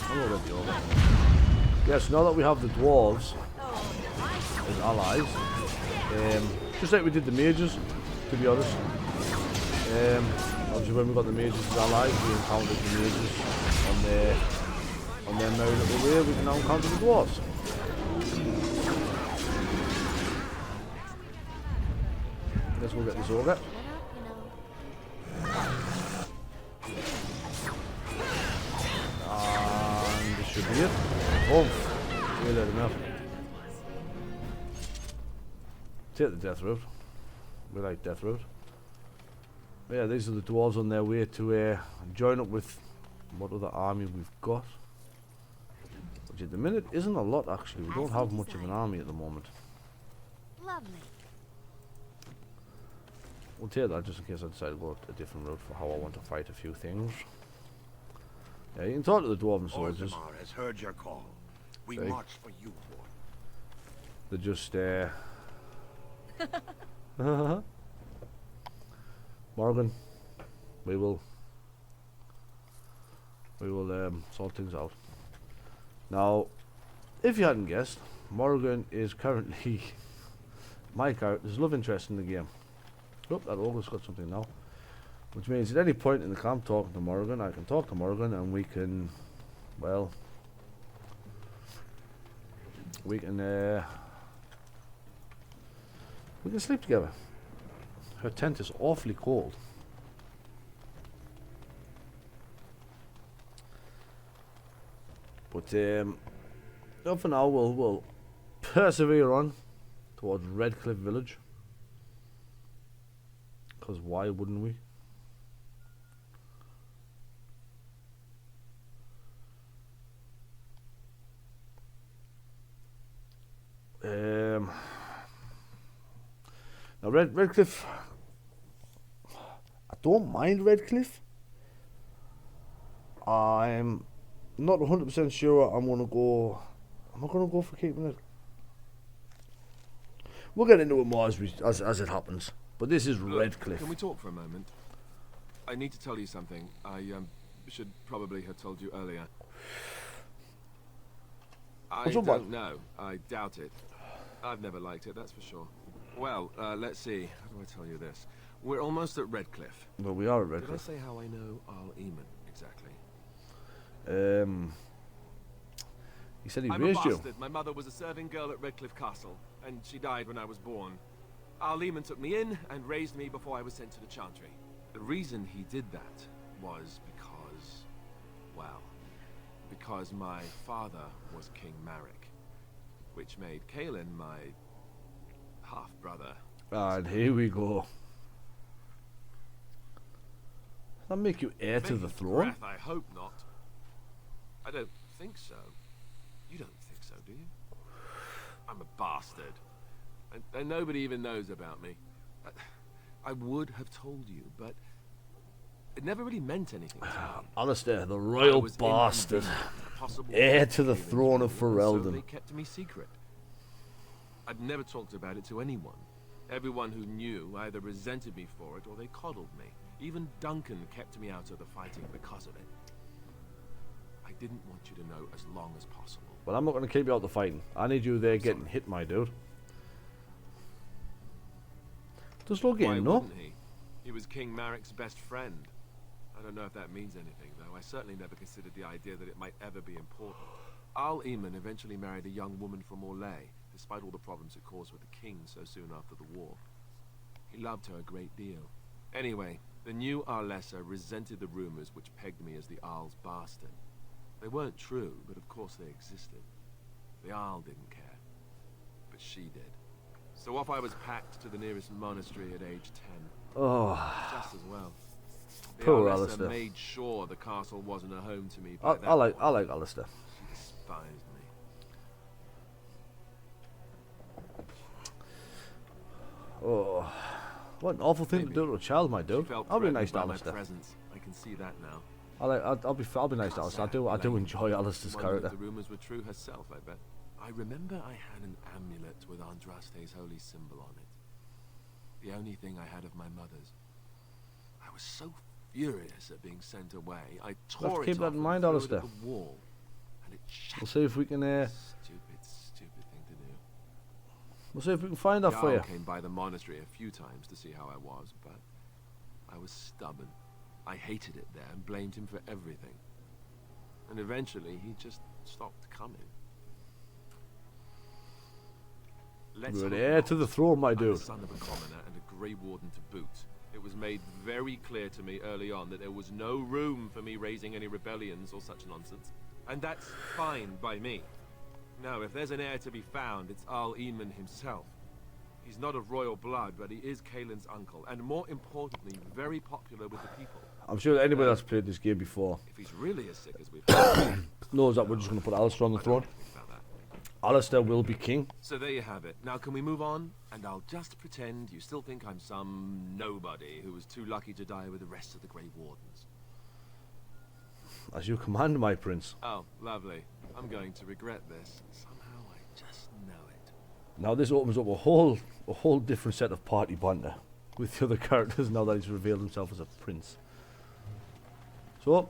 I'm already over. Yes, now that we have the dwarves as allies, just like we did the mages, to be honest. Obviously, when we got the mages as allies, we encountered the mages on their merry little way. We can now encounter the dwarves. Let's go get this ogre. And this should be it. Oh, we let him out. Take the death route. We like death route. But yeah, these are the dwarves on their way to join up with what other army we've got. Which at the minute isn't a lot, actually. We don't have much of an army at the moment. Lovely. We'll take that just in case I decide to go a different route for how I want to fight a few things. Yeah, you can talk to the dwarven soldiers. Orzammar has heard your call. We Hey. march for you, boy. They're just Morgan, we will sort things out. Now, if you hadn't guessed, Morgan is currently my character's love interest in the game. Oh, that ogre's got something now. Which means at any point in the camp talking to Morrigan, I can talk to Morrigan and we can, well, we can sleep together. Her tent is awfully cold. But for now we'll persevere on towards Redcliffe village. Because why wouldn't we? Now Redcliffe, I don't mind Redcliffe. I'm not 100% sure I'm not gonna go for keeping it. We'll get into it more as it happens. But this is Redcliffe. Can we talk for a moment? I need to tell you something. I should probably have told you earlier. I don't know. I doubt it. I've never liked it, that's for sure. Well, let's see. How do I tell you this? We're almost at Redcliffe. Well, we are at Redcliffe. Did I say how I know Arl Eamon exactly? He said he I'm raised a you. bastard. My mother was a serving girl at Redcliffe Castle, and she died when I was born. Arl Eamon took me in and raised me before I was sent to the Chantry. The reason he did that was because, well, because my father was King Marek, which made Kaelin my half-brother. And here we go. Does that make you heir to the throne? Breath, I hope not. I don't think so. You don't think so, do you? I'm a bastard. And nobody even knows about me. I would have told you, but it never really meant anything to me. Alistair, the royal bastard. Heir to the throne of Ferelden. So they kept me secret. I'd never talked about it to anyone. Everyone who knew either resented me for it or they coddled me. Even Duncan kept me out of the fighting because of it. I didn't want you to know as long as possible. Well, I'm not going to keep you out the fighting. I need you there getting hit, my dude. Does Logan Why know? wouldn't he? He was King Marek's best friend. I don't know if that means anything, though. I certainly never considered the idea that it might ever be important. Arl Eamon eventually married a young woman from Orlais, despite all the problems it caused with the king so soon after the war. He loved her a great deal. Anyway, the new Arlessa resented the rumors which pegged me as the Arl's bastard. They weren't true, but of course they existed. The Arl didn't care, but she did. So off I was packed to the nearest monastery at age 10. Oh. Just as well. The Poor Arlessa Alistair. made sure the castle wasn't a home to me. I like Alistair. She despised me. Oh, what an awful thing to do to a child, my dude. She felt I'll be nice threatened to by my Alistair. presence. I can see that now. I'll be nice to Alistair. I do enjoy Alistair's Wondered if character. the rumors were true herself, I bet. I remember I had an amulet with Andraste's holy symbol on it. The only thing I had of my mother's. I was so furious at being sent away. I We'll have tore to it keep that off in and mind, threw it Alistair. at the wall, and it We'll see if we can. Stupid thing to do. We'll see if we can find that The for you. Jarl came by the monastery a few times to see how I was, but I was stubborn. I hated it there and blamed him for everything. And eventually, he just stopped coming. You're an heir to the throne, my I'm dude. the son of a commoner and a Grey Warden to boot. It was made very clear to me early on that there was no room for me raising any rebellions or such nonsense. And that's fine by me. No, if there's an heir to be found, it's Arl Eamon himself. He's not of royal blood, but he is Kaelin's uncle, and more importantly, very popular with the people. I'm sure that anybody that's played this game before If he's really as sick as we've heard, knows that we're just going to put Alistair on the throne. Alistair will be king. So there you have it. Now can we move on? And I'll just pretend you still think I'm some nobody who was too lucky to die with the rest of the Grey Wardens. As you command, my prince. Oh, lovely. I'm going to regret this. Somehow I just know it. Now this opens up a whole different set of party banter with the other characters now that he's revealed himself as a prince. So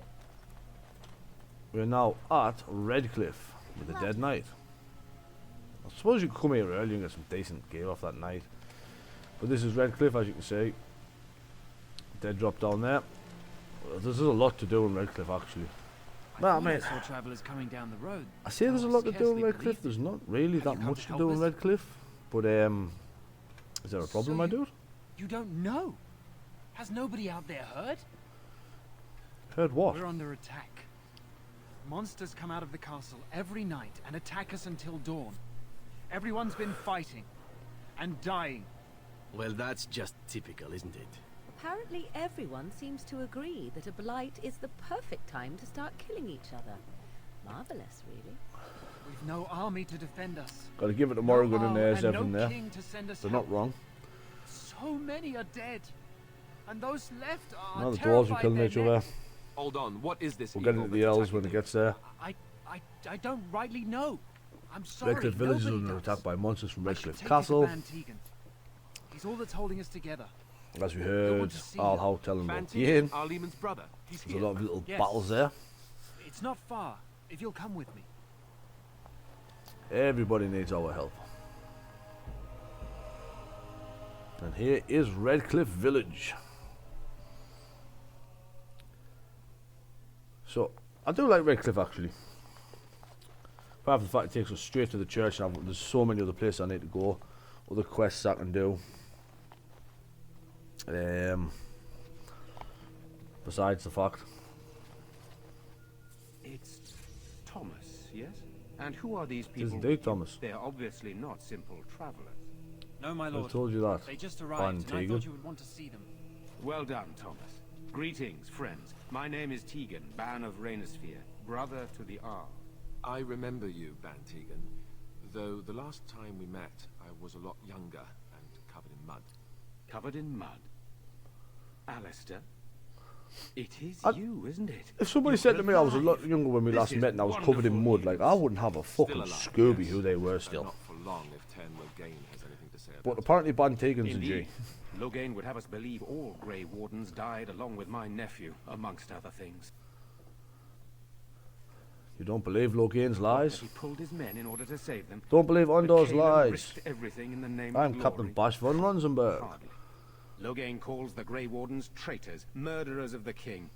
we're now at Redcliffe with the Dead Knight. I suppose you could come here early and get some decent gear off that night. But this is Redcliffe, as you can see. dead drop down there. There's a lot to do in Redcliffe, actually. Well, I mean, saw travelers coming down the road. I say there's a lot to do in Redcliffe. There's not really that much to do in Redcliffe. But, is there a problem, my dude? You don't know? Has nobody out there heard? Heard what? We're under attack. Monsters come out of the castle every night and attack us until dawn. Everyone's been fighting and dying. Well, that's just typical, isn't it? Apparently everyone seems to agree that a blight is the perfect time to start killing each other. Marvelous, really. We've no army to defend us. Gotta give it to Morrigan and there's no Evan there. king to send us They're help. not wrong. So many are dead. And those left are No, the dwarves are killing each other. Hold on, what is this? We'll get into the elves when it gets there. I don't rightly know. I'm sorry. Redcliffe village is nobody under does. attack by monsters from I should Redcliffe take Castle. you to Van Tegan. He's all that's holding us together. As we You'll heard, want to see Al him. Howe telling Van about Tegan, Ian. Arleman's brother. He's There's here. a lot of little Yes. battles there. It's not far, if you'll come with me. Everybody needs our help. And here is Redcliffe Village. So, I do like Redcliffe actually. Apart from the fact it takes us straight to the church, and there's so many other places I need to go, other quests I can do. Besides the fact, It's Thomas, yes? And who are these it people? is indeed Thomas. They're obviously not simple travelers. No, my I lord. told you that. They just Van arrived, and I Tegan. thought you would want to see them. Well done, Thomas. Greetings, friends. My name is Tegan, Ban of Rainersphere, brother to the Arl. I remember you, Van Tegan. Though the last time we met, I was a lot younger and covered in mud. Covered in mud? Alistair? It is I- you, isn't it? If somebody said to me I was a lot younger when we last met and I was covered in mud, like I wouldn't have a fucking alive, Scooby yes. who they were And still. not for long if Ten Loghain has anything to say about But it. apparently Van Tegan's a G. Indeed. Loghain would have us believe all Grey Wardens died along with my nephew, amongst other things. You don't believe Loghain's lies? He pulled his men in order to save them. Don't believe But Ondor's Caelan lies. risked everything in the name I'm of Captain glory. Bash von Ronsenberg. Hardly. Loghain calls the Grey Wardens traitors, murderers of the king.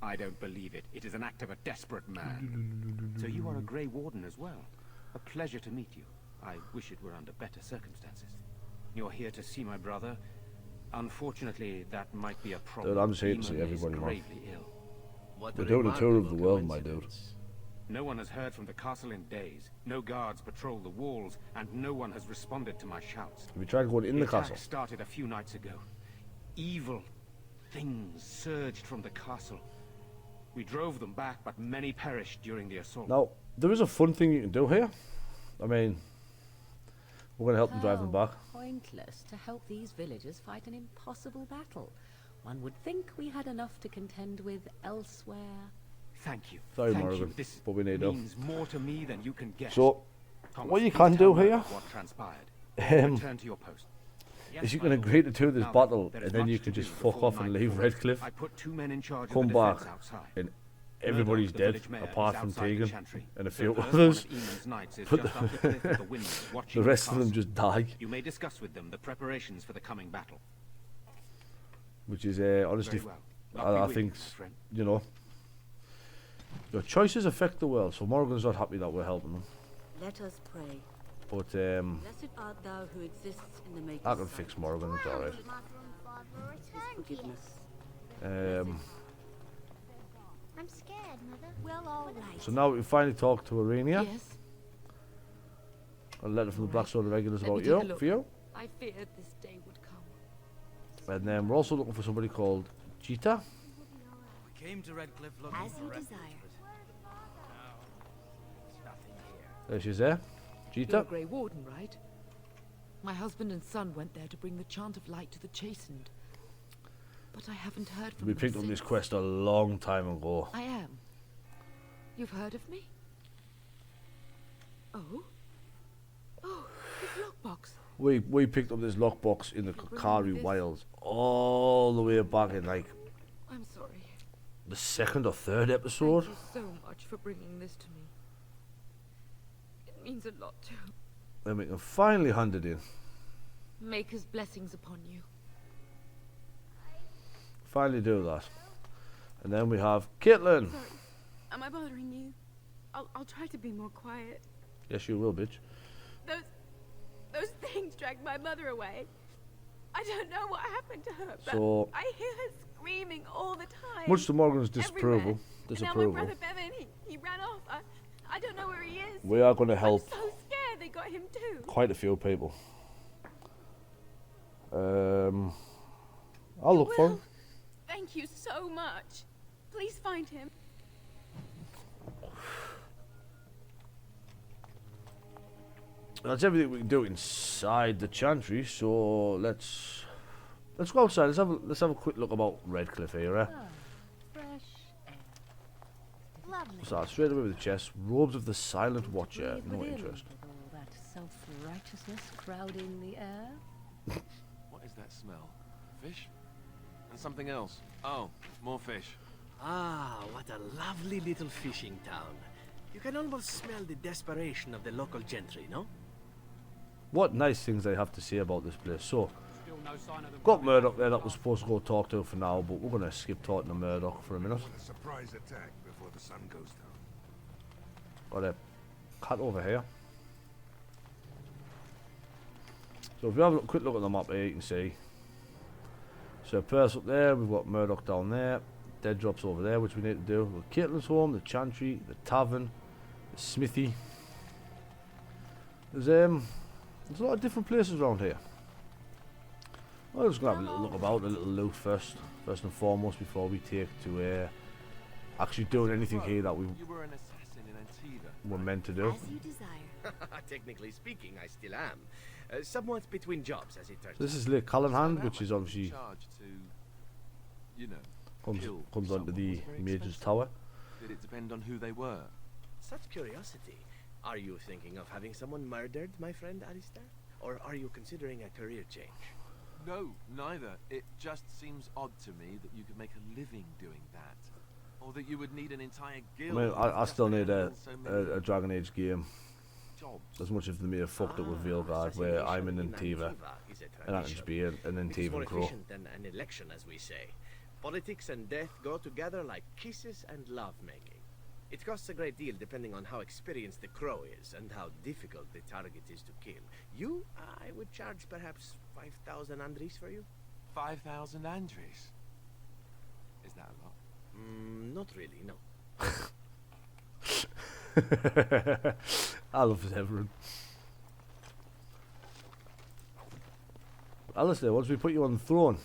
I don't believe it. It is an act of a desperate man. So you are a Grey Warden as well. A pleasure to meet you. I wish it were under better circumstances. You're here to see my brother. Unfortunately, that might be a problem. Dude, I'm just here to see Eamon is everybody, man. gravely ill. What We're a doing a tour of the remarkable world, my dude. coincidence. No one has heard from the castle in days. No guards patrol the walls, and no one has responded to my shouts. Have you tried going in the attack castle? started a few nights ago. Evil things surged from the castle. We drove them back, but many perished during the assault. Now, there is a fun thing you can do here. I mean, we're going to help them drive them back. Pointless to help these villagers fight an impossible battle. One would think we had enough to contend with elsewhere. Thank you. Sorry, Thank Morrigan, you. This but we need help. means more to me than you can guess. So, Thomas, what you please can tell do me here what transpired. um, Return to your post. is you can agree to do this Now, battle, there and is then much you to can do just fuck before off and night leave falls. Redcliffe, I put 2 men in charge come of the back, defense outside. and everybody's Murdoch, the dead, village mayor, apart is from outside the Tegan chantry. and a The few first others. one of Eamon's knights is But just up the cliff at the windows, watching the rest of them castle. just die, You may discuss with them the preparations for the coming battle. which is honestly, Very well. I'll be I with think, you, my friend. you know, your choices affect the world, so Morgan's not happy that we're helping them. Let us pray. But Blessed art thou who exists in the maker's I can sight. fix Morgan, it's alright. His forgiveness. I'm scared, Mother. Well, all right. So now we finally talked to Arenia. Yes. A letter from the Black Sword Regulars Let me about take a you, look. for you. I feared this day would come. And then we're also looking for somebody called Cheetah. We came to Redcliffe looking As for you refuge, desire. but there's nothing here. There she's there. You're a Cheetah. Grey Warden, right? My husband and son went there to bring the chant of light to the chastened. But I haven't heard from We them picked up since. this quest a long time ago. I am. You've heard of me? Oh? Oh, this lockbox. We picked up this lockbox in the Kakari this? Wilds all the way back in like I'm sorry. the 2nd or 3rd episode. Thank you so much for bringing this to me. It means a lot to Then we can finally hand it in. Maker's blessings upon you. Finally do that. And then we have Caitlin. Sorry. Am I bothering you? I'll try to be more quiet. Yes, you will, bitch. Those things dragged my mother away. I don't know what happened to her, but So, I hear her screaming all the time. much to Morgan's everywhere. disapproval, Now my brother Bevan, he ran off. I don't know where he is. we are going to help I'm so scared they got him too. quite a few people. I'll look for him. Thank you so much. Please find him. That's everything we can do inside the chantry. So let's go outside. Let's have a quick look about Redcliffe here. Fresh air. Lovely. So straight away with the chest. Robes of the Silent Watcher. No Breathe interest. with all that self-righteousness crowding the air. What is that smell? Fish? And something else. Oh, more fish. Ah, what a lovely little fishing town. You can almost smell the desperation of the local gentry, no? What nice things they have to say about this place. So, got Murdoch there that was supposed to go talk to for now, but we're going to skip talking to Murdoch for a minute. A surprise attack before the sun goes down. Got a cat over here. So if you have a quick look at the map here, you can see. So Perth up there, we've got Murdoch down there, dead drops over there, which we need to do. We've got Caitlin's home, the chantry, the tavern, the smithy. There's a lot of different places around here. I'm just gonna have a little look about, a little loot first and foremost, before we take to actually doing anything here that we You were an assassin in Antigua. were meant to do. As you desire. Technically speaking, I still am. Somewhat between jobs, as it turns This out. is Lake Callanhand, which is obviously Charge to, you know, kill comes onto someone. the Was it very Major's expensive? Tower. Did it depend on who they were? Such curiosity. Are you thinking of having someone murdered, my friend Alistair? Or are you considering a career change? No, neither. It just seems odd to me that you could make a living doing that. Or that you would need an entire I guild. mean, I just still to need handle so many a Dragon Age game. jobs. As much as they may have fucked up with Vilgard, where I'm an Antiva, and I can just be an It is more Antivan crow. efficient than an election, as we say. Politics and death go together like kisses and love-making. It costs a great deal depending on how experienced the crow is and how difficult the target is to kill. You, I would charge perhaps 5,000 Andries for you. 5,000 Andries? Is that a lot? Not really, no. I love Severin. Alistair, once we put you on the throne,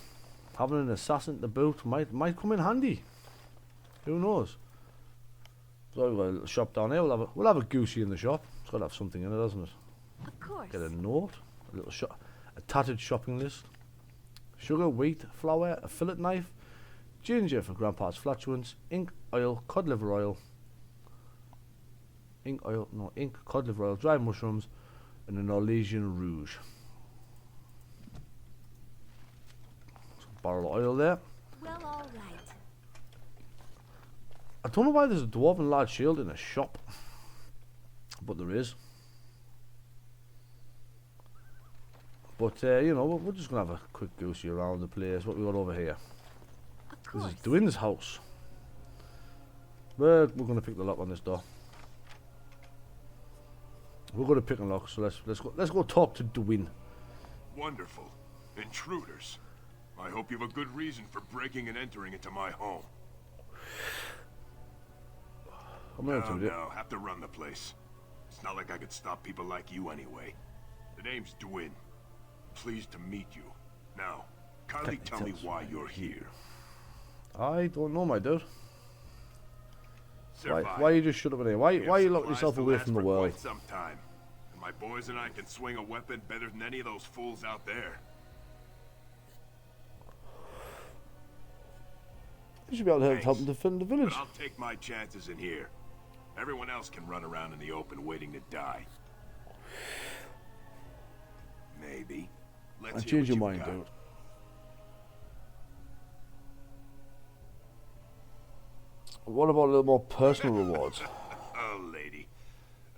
having an assassin to boot might come in handy. Who knows? So we've got a little shop down here. We'll have a goosey in the shop. It's got to have something in it, doesn't it? Of course. Get a note, a little shop, a tattered shopping list. Sugar, wheat, flour, a fillet knife, ginger for Grandpa's flatulence, ink, oil, cod liver oil, ink, cod liver oil, dried mushrooms, and an Orlesian rouge. Some barrel of oil there. Well, all right. I don't know why there's a dwarven large shield in a shop, but there is. But you know, we're just gonna have a quick goosey around the place. What we got over here? This is Dwyn's house. We're gonna pick the lock on this door. We're gonna pick and lock. So let's go talk to Dwyn. Wonderful. Intruders. I hope you have a good reason for breaking and entering into my home. No, have to run the place. It's not like I could stop people like you anyway. The name's Dwyn. Pleased to meet you. Now, kindly tell me why you're here. I don't know, my dude. Why you just shut up in here? Why you lock yourself away from the world? Sometime. And my boys and I can swing a weapon better than any of those fools out there. You should be able to help them defend the village. But I'll take my chances in here. Everyone else can run around in the open waiting to die. Maybe. Let's I hear change what your you mind, got. dude. What about a little more personal rewards? Oh, lady.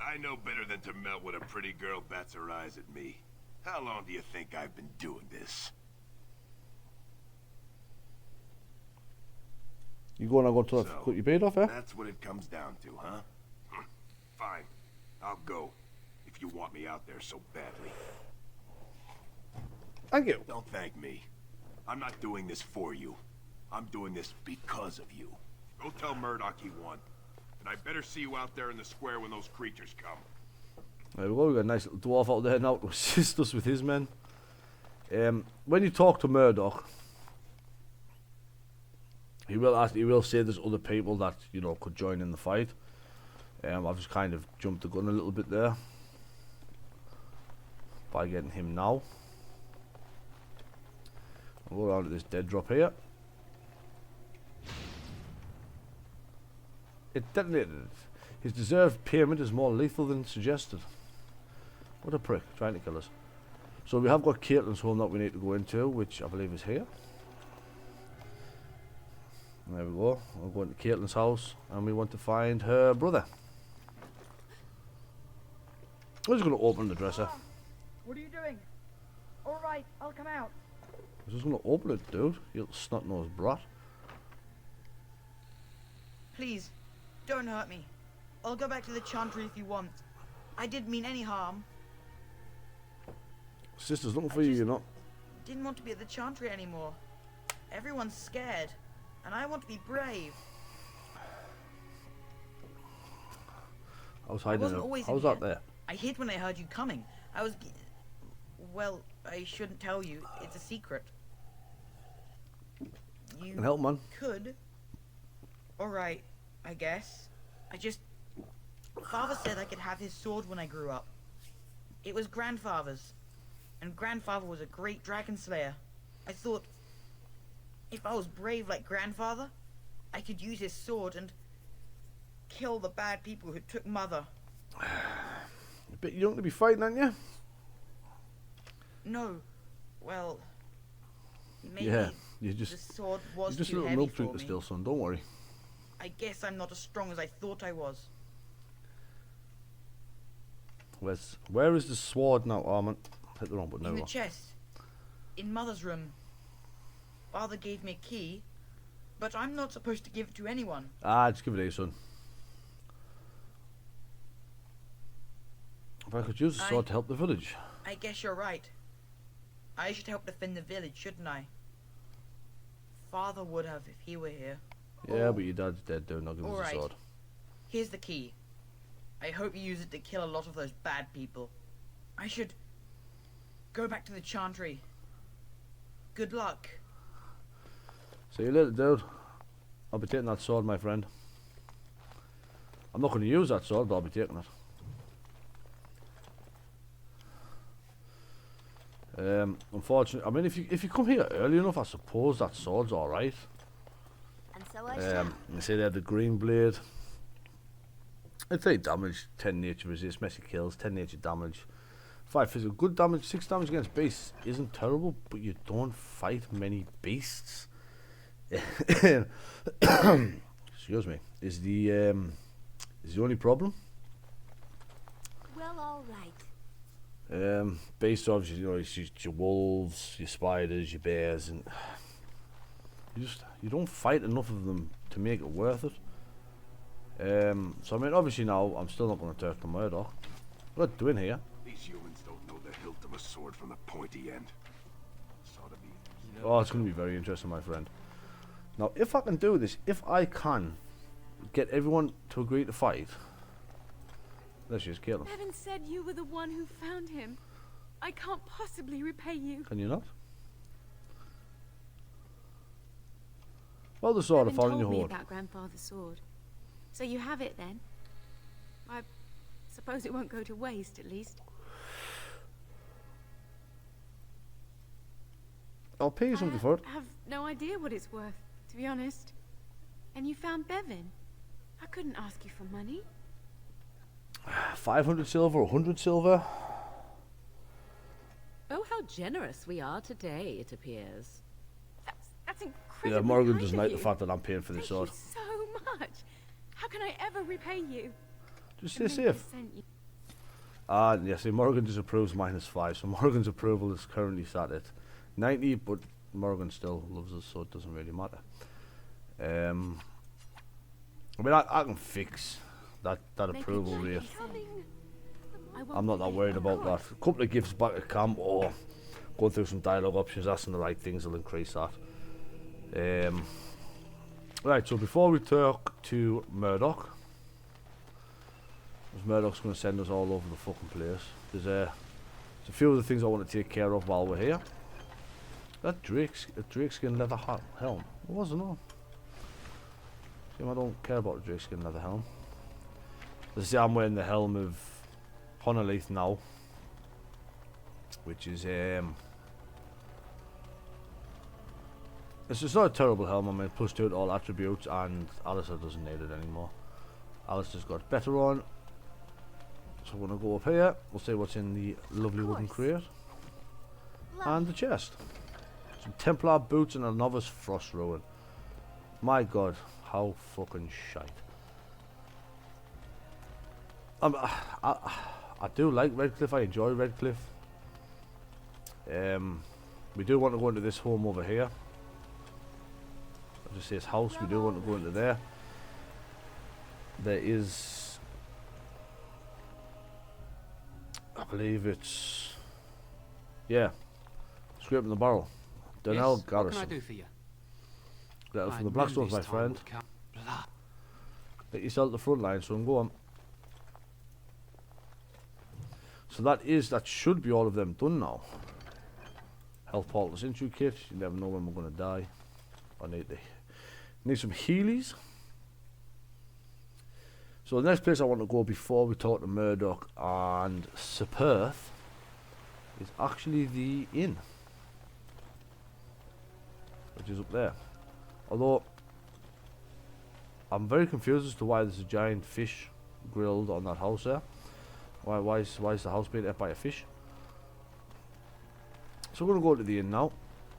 I know better than to melt when a pretty girl bats her eyes at me. How long do you think I've been doing this? You going to go to cut your beard off, eh? That's what it comes down to, huh? Fine. I'll go. If you want me out there so badly. Thank you. Don't thank me. I'm not doing this for you. I'm doing this because of you. Go tell Murdoch he won. And I better see you out there in the square when those creatures come. There we go, we've got a nice little dwarf out there now to assist us with his men. When you talk to Murdoch, he will say there's other people that, you know, could join in the fight. I've just kind of jumped the gun a little bit there by getting him now. I'll go around to this dead drop here. It detonated. His deserved payment is more lethal than suggested. What a prick, trying to kill us. So we have got Caitlin's home that we need to go into, which I believe is here. There we go. We're going to Caitlin's house, and we want to find her brother. We're just going to open the dresser. What are you doing? All right, I'll come out. I'm just going to open it, dude. You little snot-nosed brat. Please, don't hurt me. I'll go back to the Chantry if you want. I didn't mean any harm. Sister's looking for you, you know. Didn't want to be at the Chantry anymore. Everyone's scared, and I want to be brave. I was hiding there. I was out there. I hid when I heard you coming. Well, I shouldn't tell you. It's a secret. You Can help, man. could. Alright, I guess. Father said I could have his sword when I grew up. It was Grandfather's. And Grandfather was a great dragon slayer. I thought, if I was brave like Grandfather, I could use his sword and kill the bad people who took Mother. A bit young to be fighting, aren't you? No. Well, maybe yeah, the sword was you're just a too little heavy milk for drinker me. still, son. Don't worry. I guess I'm not as strong as I thought I was. Where is the sword now, Armand? Hit the wrong button. In the There chest. In Mother's room. Father gave me a key, but I'm not supposed to give it to anyone. just give it here, son. If I could use the sword to help the village. I guess you're right. I should help defend the village, shouldn't I? Father would have if he were here. Yeah, but your dad's dead, dude. Not give us the Alright. sword. Here's the key. I hope you use it to kill a lot of those bad people. I should go back to the Chantry. Good luck. See you later, dude. I'll be taking that sword, my friend. I'm not going to use that sword, but I'll be taking it. Unfortunately, I mean, if you come here early enough, I suppose that sword's all right. And so I shall. They say they have the green blade. It's 8 damage, 10 nature resist, messy kills, 10 nature damage, 5 physical, good damage, 6 damage against beasts isn't terrible, but you don't fight many beasts. Excuse me. Is the only problem? Well, all right. Beasts, obviously, you know, it's your wolves, your spiders, your bears, and you don't fight enough of them to make it worth it. So I mean, obviously now I'm still not going to turn to Murdoch. What are you doing here? These humans don't know the hilt of a sword from the pointy end. Oh, it's going to be very interesting, my friend. Now, if I can do this, if I can get everyone to agree to fight, let's just kill him. Bevan said you were the one who found him. I can't possibly repay you. Can you not? Well, the sword I Bevan found in your told me hoard. about Grandfather's sword. So you have it then? I suppose it won't go to waste, at least. I'll pay you something for it. I have no idea what it's worth, to be honest. And you found Bevan. I couldn't ask you for money. 500 silver, 100 silver. Oh, how generous we are today, it appears. That's incredible. Yeah, Morgan doesn't like the fact that I'm paying for this sword. So much. How can I ever repay you? Just stay safe. Yeah, see, Morgan disapproves -5, so Morgan's approval is currently sat at 90, but Morgan still loves us, so it doesn't really matter. I mean, I can fix that approval rate. I'm not that worried about that. A couple of gifts back at camp or going through some dialogue options, asking the right things will increase that. Right, so before we talk to Murdoch, because Murdoch's going to send us all over the fucking place, there's a few other things I want to take care of while we're here. That drakeskin leather helm. It wasn't on. I don't care about the drakeskin leather helm. As I say, I'm wearing the helm of Honolith now, which is it's just not a terrible helm. I mean, plus 2 to all attributes, and Alistair doesn't need it anymore. Alistair's got better on. So we're going to go up here. We'll see what's in the lovely wooden crate. And the chest. Some Templar boots and a novice frost ruin. My god, how fucking shite. I do like Redcliffe. I enjoy Redcliffe. We do want to go into this home over here. I'll just say his house. We do want to go into there. There is, I believe it's, yeah, scraping the barrel. Donnell Garrison. What can I do for you? Letter from the Blackstones, my friend. Get yourself at the front line, son. Go on. So that should be all of them done now. Health portals into kit. You never know when we're going to die. I need some Heelys. So the next place I want to go before we talk to Murdoch and Sir Perth is actually the inn, which is up there. Although I'm very confused as to why there's a giant fish grilled on that house there. Why is the house being ate by a fish? So we're going to go to the inn now,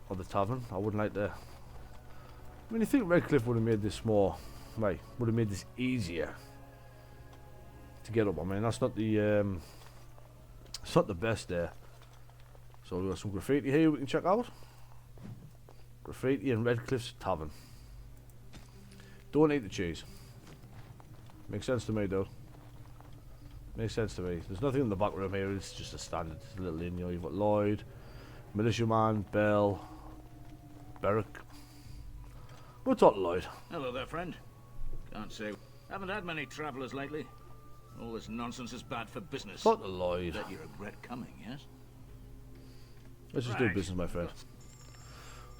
or the tavern. I wouldn't like to. I mean, you think Redcliffe would have made this more, right? Would have made this easier to get up. I mean, that's not the it's not the best there. So we've got some graffiti here we can check out. Graffiti in Redcliffe's tavern. Don't eat the cheese. Makes sense to me, though. Makes sense to me. There's nothing in the back room here. It's just a standard. It's a little inn. You know, you've got Lloyd, Militiaman, Bell, Beric. We'll talk to Lloyd. Hello there, friend. Can't say. Haven't had many travellers lately. All this nonsense is bad for business. Talk to Lloyd. Bet you regret coming, yes? Let's just do business, my friend.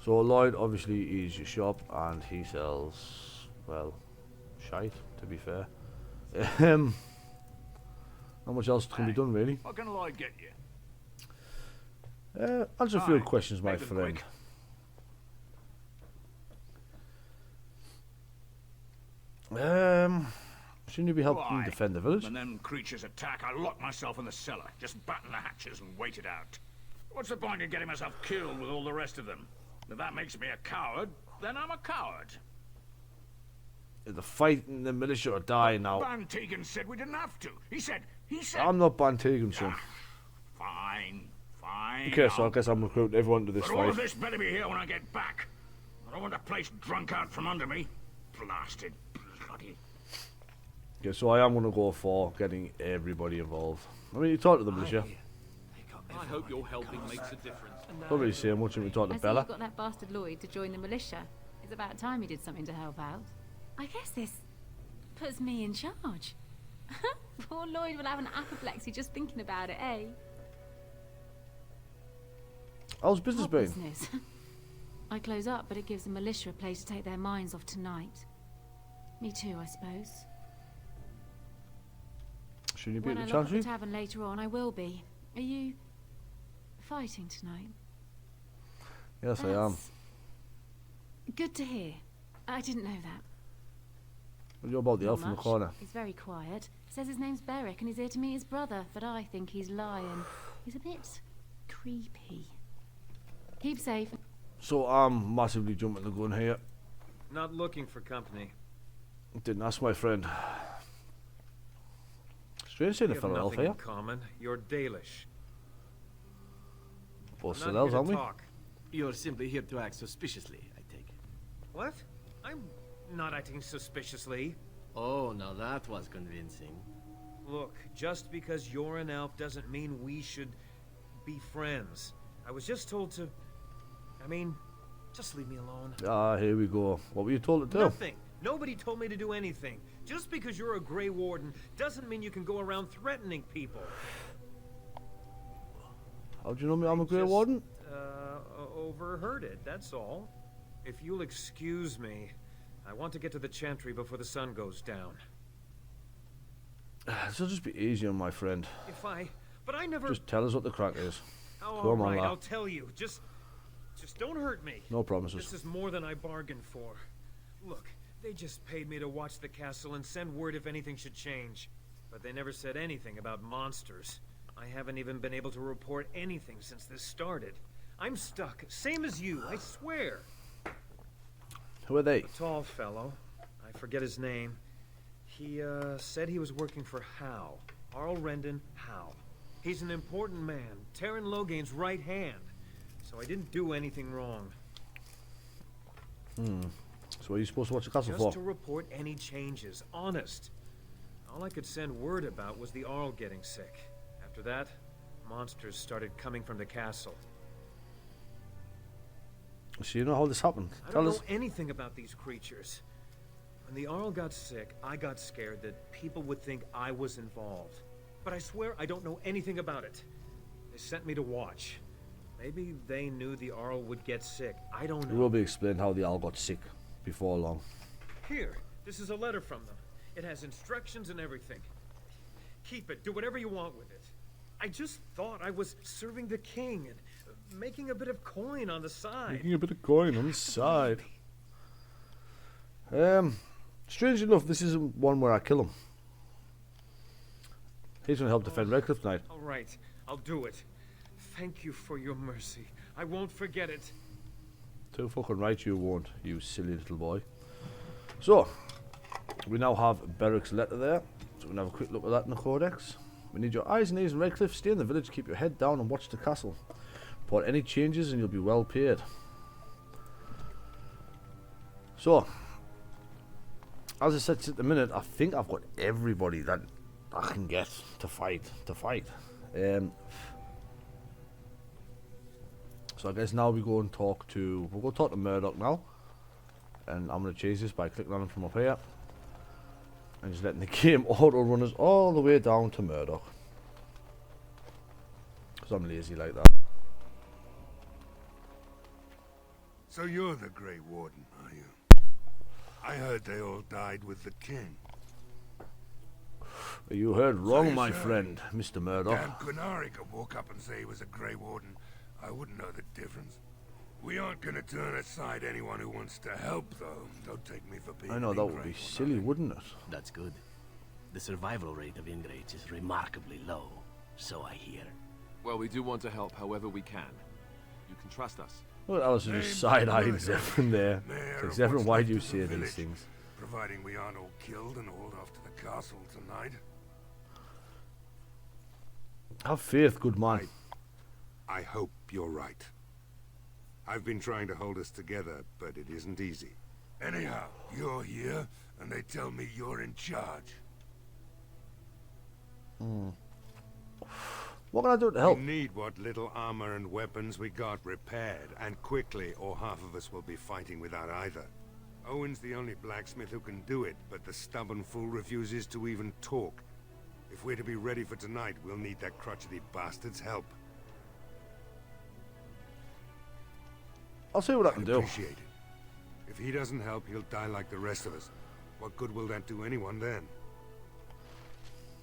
So Lloyd obviously is your shop, and he sells, well, shite, to be fair. Not much else can be done, really. What can Lloyd get you? Answer a few questions, my friend. Shouldn't you be helping defend the village? When them creatures attack, I lock myself in the cellar. Just batten the hatches and wait it out. What's the point in getting myself killed with all the rest of them? If that makes me a coward, then I'm a coward. The fight in the militia are dying now. Van Tegan said we didn't have to. He said... I'm not Van Tegan, son. Fine. Okay, so I guess I'm recruiting everyone to this but fight. all of this better be here when I get back. I don't want the place drunk out from under me. Blasted bloody... Okay, so I am going to go for getting everybody involved. I mean, you talk to the militia. I hope your helping makes a difference. Don't really say much when we talk to I see Bella. you got that bastard Lloyd to join the militia. It's about time he did something to help out. I guess this puts me in charge. Poor Lloyd will have an apoplexy just thinking about it, eh? How's business been? Business. I close up, but it gives the militia a place to take their minds off tonight. Me too, I suppose. Shouldn't you be When at I the look at chantry? the tavern later on, I will be. Are you fighting tonight? Yes, I am. Good to hear. I didn't know that. What are you about the Not elf in the much. corner? He's very quiet. Says his name's Beric and he's here to meet his brother, but I think he's lying. He's a bit creepy. Keep safe. So I'm massively jumping the gun here. Not looking for company. Didn't ask my friend. Strange seeing a We have fellow elf nothing here. in common. You're Dalish. Both I'm still not elves, here aren't to we? talk. You're simply here to act suspiciously, I take it. What? I'm not acting suspiciously. Oh, now that was convincing. Look, just because you're an elf doesn't mean we should be friends. I was just told to... I mean, just leave me alone. Ah, here we go. What were you told to do? Nothing. Nobody told me to do anything. Just because you're a Grey Warden doesn't mean you can go around threatening people. How do you know I'm a Grey Warden? Overheard it, that's all. If you'll excuse me, I want to get to the Chantry before the sun goes down. So just be easy on my friend. But I never... Just tell us what the crack is. Oh, Come on, alright, lad. I'll tell you. Just don't hurt me. No promises. This is more than I bargained for. Look, they just paid me to watch the castle and send word if anything should change. But they never said anything about monsters. I haven't even been able to report anything since this started. I'm stuck, same as you, I swear. Who are they? A tall fellow. I forget his name. He, said he was working for Howe. Arl Rendon Howe. He's an important man, Terran Logain's right hand. So I didn't do anything wrong. So are you supposed to watch the castle for? Just to report any changes, honest. All I could send word about was the Arl getting sick. After that, monsters started coming from the castle. So you know how this happened? I Tell don't us. know anything about these creatures. When the Arl got sick, I got scared that people would think I was involved. But I swear I don't know anything about it. They sent me to watch. Maybe they knew the Arl would get sick. I don't know. It will be explained how the Arl got sick before long. Here, this is a letter from them. It has instructions and everything. Keep it. Do whatever you want with it. I just thought I was serving the king and making a bit of coin on the side. Making a bit of coin on the side. Strangely enough, this isn't one where I kill him. He's going to help defend Redcliffe tonight. All right, I'll do it. Thank you for your mercy. I won't forget it. Too fucking right you won't, you silly little boy. So, we now have Beric's letter there. So we can have a quick look at that in the codex. We need your eyes and ears in Redcliffe. Stay in the village, keep your head down and watch the castle. Report any changes and you'll be well paid. So, as I said at the minute, I think I've got everybody that I can get to fight. So I guess now we go and talk to... We'll go talk to Murdoch now. And I'm going to change this by clicking on him from up here. And just letting the game auto-run us all the way down to Murdoch. Because I'm lazy like that. So you're the Grey Warden, are you? I heard they all died with the king. You heard wrong, So my you're friend, Mr. Murdoch. Damn Quinari could walk up and say he was a Grey Warden. I wouldn't know the difference. We aren't gonna turn aside anyone who wants to help, though. Don't take me for being I know, that would be silly, wouldn't it? That's good. The survival rate of ingrates is remarkably low, so I hear. Well, we do want to help however we can. You can trust us. Well, Alison just side-eyeing Zephyrin there. So Zephyrin, why do you say these things? Providing we aren't all killed and hauled off to the castle tonight. Have faith, good man. I hope you're right. I've been trying to hold us together, but it isn't easy. Anyhow, you're here, and they tell me you're in charge. What can I do to help? We need what little armor and weapons we got repaired, and quickly, or half of us will be fighting without either. Owen's the only blacksmith who can do it, but the stubborn fool refuses to even talk. If we're to be ready for tonight, we'll need that crotchety bastard's help. I'll see what I can do. Appreciate it. If he doesn't help, he'll die like the rest of us. What good will that do anyone then?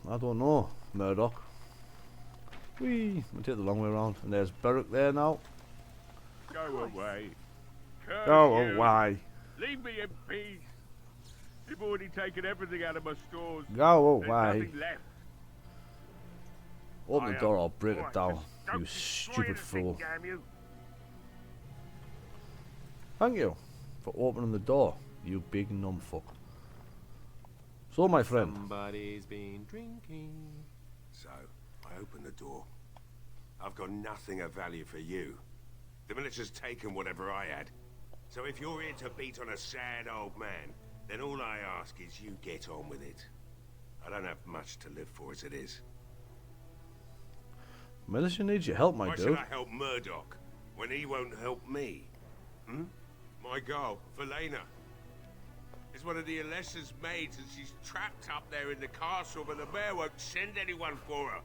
I don't know, Murdoch. Whee! We'll take the long way around. And there's Beric there now. Go away. Go Curse you. away. Leave me in peace. You've already taken everything out of my stores. Go There's away. nothing left. Open the door, I'll break it Right, down. just You don't destroy stupid anything, fool. damn you. Thank you for opening the door, you big numfuck. So, my friend. Somebody's been drinking. So, I open the door. I've got nothing of value for you. The military's taken whatever I had. So if you're here to beat on a sad old man, then all I ask is you get on with it. I don't have much to live for as it is. Militia needs your help, my Why dude. should I help Murdoch when he won't help me? Hmm? My girl, Velena, is one of the Alessa's maids, and she's trapped up there in the castle, but the mayor won't send anyone for her.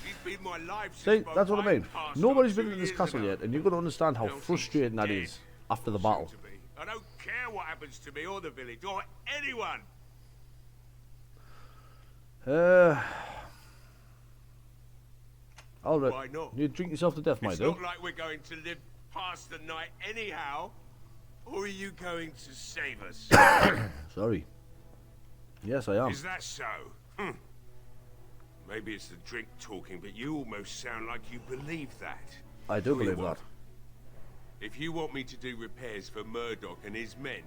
She's been my life since See, that's what I mean. passed Nobody's on been 2 in this years castle ago. yet, and you're going to understand how Now she's frustrating that dead. is after the battle. I don't care what happens to me or the village or anyone. Alright. Why not? You drink yourself to death, my It's dude. not like we're going to live past the night anyhow. Or are you going to save us? Sorry. Yes, I am. Is that so? Maybe it's the drink talking, but you almost sound like you believe that. I do Tell you believe what, that. If you want me to do repairs for Murdoch and his men,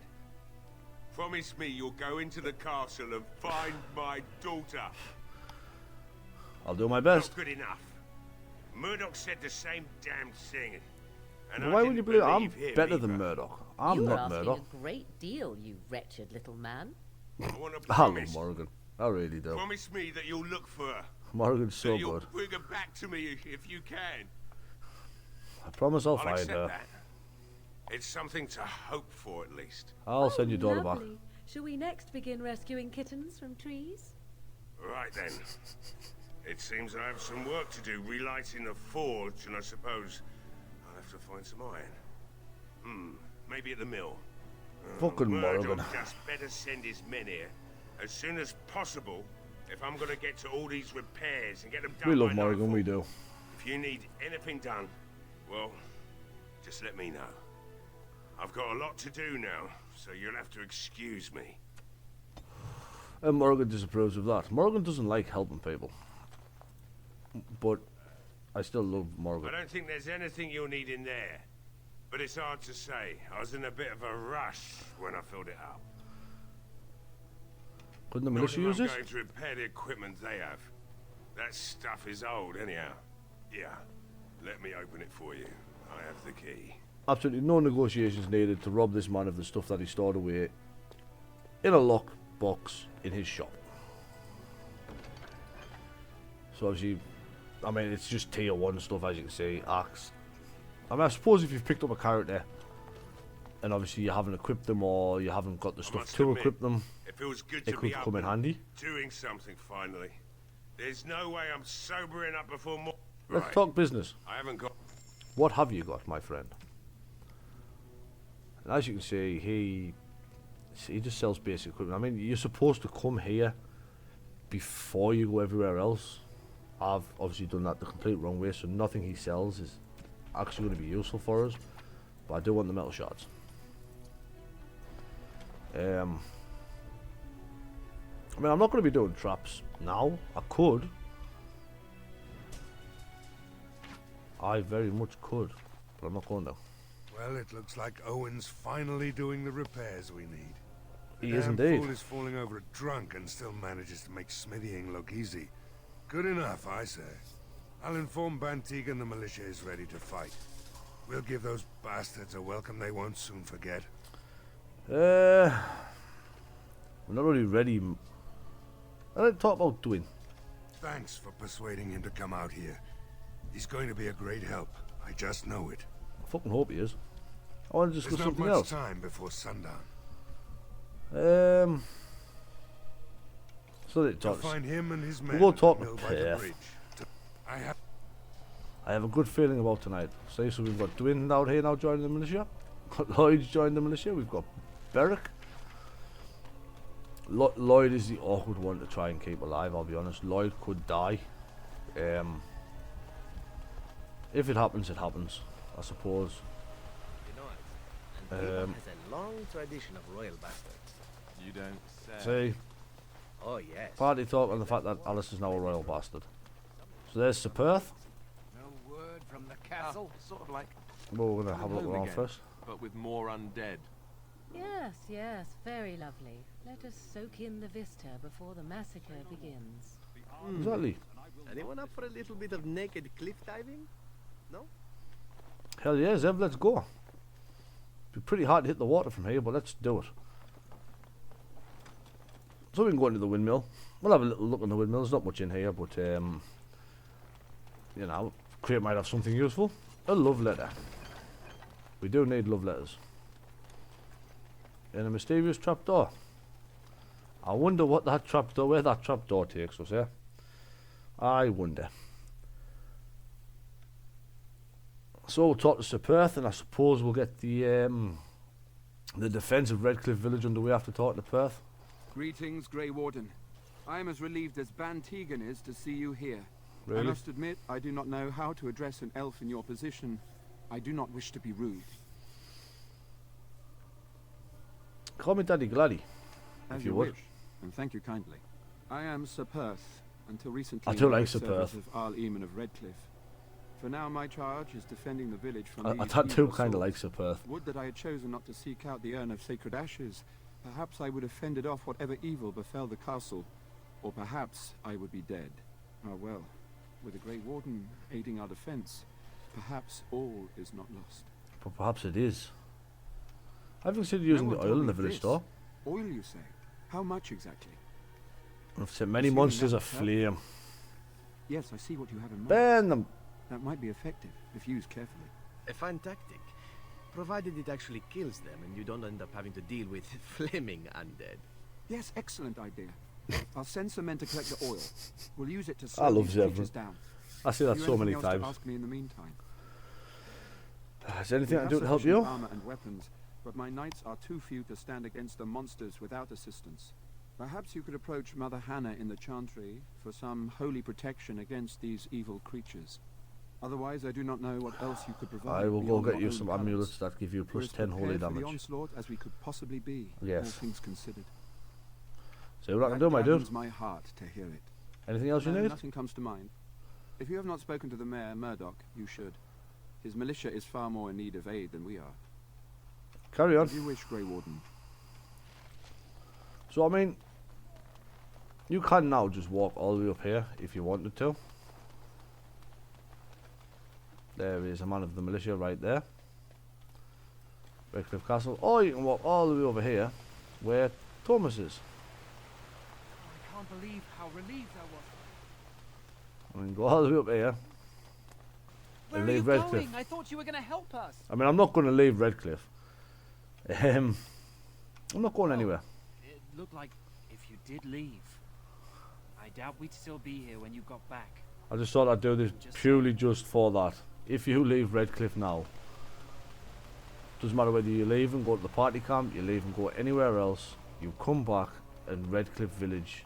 promise me you'll go into the castle and find my daughter. I'll do my best. Not good enough. Murdoch said the same damn thing. And But I why would didn't you believe I'm him better than either. Murdoch? I'm you not are asking Murdoch. a great deal, you wretched little man. I want to I promise. love Morrigan. I really do. Promise me that you'll look for her. Morrigan's so that you'll good. bring her back to me if you can. I promise I'll I'll find accept her. that. It's something to hope for, at least. I'll send your daughter back. Lovely. Shall we next begin rescuing kittens from trees? Right then. It seems I have some work to do, relighting the forge, and I suppose I'll have to find some iron. Maybe at the mill. Fucking Murdoch Morrigan. just better send his men here as soon as possible if I'm gonna get to all these repairs and get them done. We love by Morrigan, nightfall. we do. If you need anything done, well, just let me know. I've got a lot to do now, so you'll have to excuse me. And Morrigan disapproves of that. Morrigan doesn't like helping people. But I still love Morrigan. I don't think there's anything you'll need in there, but it's hard to say. I was in a bit of a rush when I filled it up. Couldn't the Not militia if use I'm this? going to repair the equipment they have. That stuff is old, anyhow. Yeah, let me open it for you. I have the key. Absolutely no negotiations needed to rob this man of the stuff that he stored away in a lock box in his shop. So obviously, I mean, it's just tier 1 stuff, as you can see. Axe. I mean, I suppose if you've picked up a character and obviously you haven't equipped them or you haven't got the stuff must to admit, equip them, it feels good it to could be come up in and handy. doing something finally. There's no way I'm sobering up before more. Let's Right. talk business. I haven't got. What have you got, my friend? And as you can see, he just sells basic equipment. I mean, you're supposed to come here before you go everywhere else. I've obviously done that the complete wrong way, so nothing he sells is actually going to be useful for us. But I do want the metal shards. I mean, I'm not going to be doing traps now. I could. I very much could, but I'm not going to. Well, it looks like Owen's finally doing the repairs we need. He The is damn indeed. fool is falling over drunk and still manages to make smithying look easy. Good enough, I say. I'll inform Bantig and the militia is ready to fight. We'll give those bastards a welcome they won't soon forget. We're not really ready. I don't talk about doing. Thanks for persuading him to come out here. He's going to be a great help. I just know it. I fucking hope he is. I want to discuss There's not something much else. time before sundown. So they To talk. find him and his men We'll go talk at the to mill by the Perth. bridge. I have a good feeling about tonight. So we've got Dwyn out here now joining the militia. Lloyd's joined the militia. We've got Beric. Lloyd is the awkward one to try and keep alive, I'll be honest. Lloyd could die. If it happens, it happens, I suppose. You know, and Avon has a long tradition of royal bastards. You don't say. See, Oh, yes. party talk on the fact that Alice is now a royal bastard. So there's Sir Perth. No word from the castle. Sort of like Well, we're going to have a look home around again, first. but with more undead. Yes, yes, very lovely. Let us soak in the vista before the massacre begins. Exactly. Anyone up for a little bit of naked cliff diving? No? Hell yeah, Zev, let's go. Be pretty hard to hit the water from here, but let's do it. So we can go into the windmill. We'll have a little look in the windmill. There's not much in here, but you know, crate might have something useful. A love letter. We do need love letters. And a mysterious trapdoor. I wonder what that trapdoor, where that trapdoor takes us, yeah? I wonder. So we'll talk to Sir Perth, and I suppose we'll get the defence of Redcliffe village underway after talking to Perth. Greetings, Grey Warden. I am as relieved as Ban Tegan is to see you here. Really? I must admit, I do not know how to address an elf in your position. I do not wish to be rude. Call me Daddy Gladdy, As if you would. wish, and thank you kindly. I am Sir Perth, until recently I do in like the Sir service Perth. of Arl Eamon of Redcliffe. For now, my charge is defending the village from I these do evil kind of souls. like Sir Perth. Would that I had chosen not to seek out the urn of sacred ashes. Perhaps I would have fended off whatever evil befell the castle, or perhaps I would be dead. Ah well, with the Grey Warden aiding our defence, perhaps all is not lost. But perhaps it is. I've considered using No the one oil told in the me village this. store. Oil, you say? How much exactly? I've seen many Assuming monsters that of would help. flame. Yes, I see what you have in mind. Burn them. That might be effective, if used carefully. A fine tactic, provided it actually kills them and you don't end up having to deal with flaming undead. Yes, excellent idea. I'll send some men to collect the oil. We'll use it to I slow love these Zevran. creatures down. I say that Have you so many anything else to times. ask me in the meantime? Is there anything I We can do have to help sufficient you? armor and weapons, but my knights are too few to stand against the monsters without assistance. Perhaps you could approach Mother Hannah in the Chantry for some holy protection against these evil creatures. Otherwise, I do not know what else you could provide. I will go beyond get your you own some colours. amulets that give you plus We're as 10 holy prepared for the damage. onslaught as we could possibly be, Yes. all things considered. See what I can That do, my dude. gladdens my heart to hear it. Anything else you No, need? Nothing comes to mind. If you have not spoken to the mayor, Murdoch, you should. His militia is far more in need of aid than we are. Carry on. As you wish, Grey Warden. So, I mean, you can now just walk all the way up here if you wanted to. There is a man of the militia right there. Redcliffe Castle. Or you can walk all the way over here where Thomas is. I can't believe how relieved I was. I mean, go all the way up here. Where and are you leave Redcliffe. going? I thought you were going to help us. I mean, I'm not going to leave Redcliffe. I'm not going anywhere. It looked like if you did leave, I doubt we'd still be here when you got back. I just thought I'd do this purely just for that. If you leave Redcliffe now, doesn't matter whether you leave and go to the party camp, you leave and go anywhere else, you come back and Redcliffe village,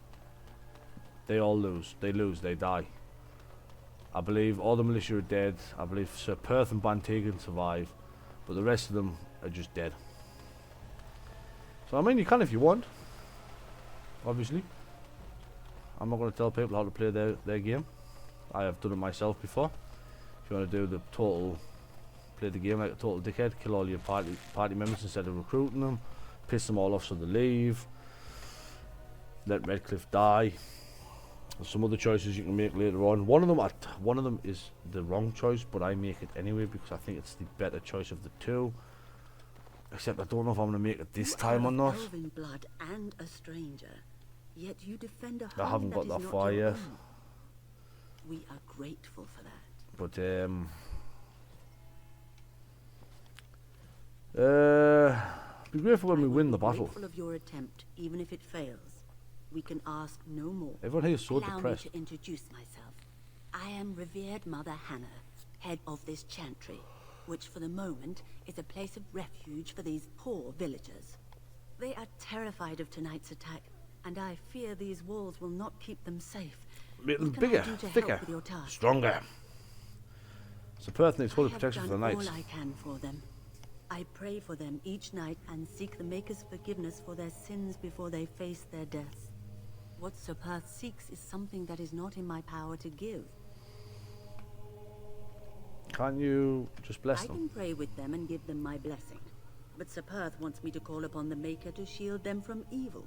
they all lose. They lose, they die. I believe all the militia are dead. I believe Sir Perth and Bantegan survive, but the rest of them are just dead. So I mean, you can if you want, obviously. I'm not going to tell people how to play their game. I have done it myself before. If you want to do the total, play the game like a total dickhead, kill all your party members instead of recruiting them, piss them all off so they leave, let Redcliffe die. There's some other choices you can make later on. One of them is the wrong choice, but I make it anyway because I think it's the better choice of the two. Except I don't know if I'm going to make it this time or not. Elven blood and a stranger, yet you defend a I home haven't that got is that not far your yet. own. We are grateful for that. But be grateful when we win the battle. Grateful of your attempt, even if it fails. We can ask no more. Everyone here is so Allow depressed. me to introduce myself. I am revered Mother Hannah, head of this chantry, which for the moment is a place of refuge for these poor villagers. They are terrified of tonight's attack, and I fear these walls will not keep them safe. Little What can I bigger, do to thicker, help with your task? stronger. Sir Perth needs holy I have protection for the done knights. all I can for them. I pray for them each night and seek the Maker's forgiveness for their sins before they face their deaths. What Sir Perth seeks is something that is not in my power to give. Can't you just bless I them? can pray with them and give them my blessing. But Sir Perth wants me to call upon the Maker to shield them from evil.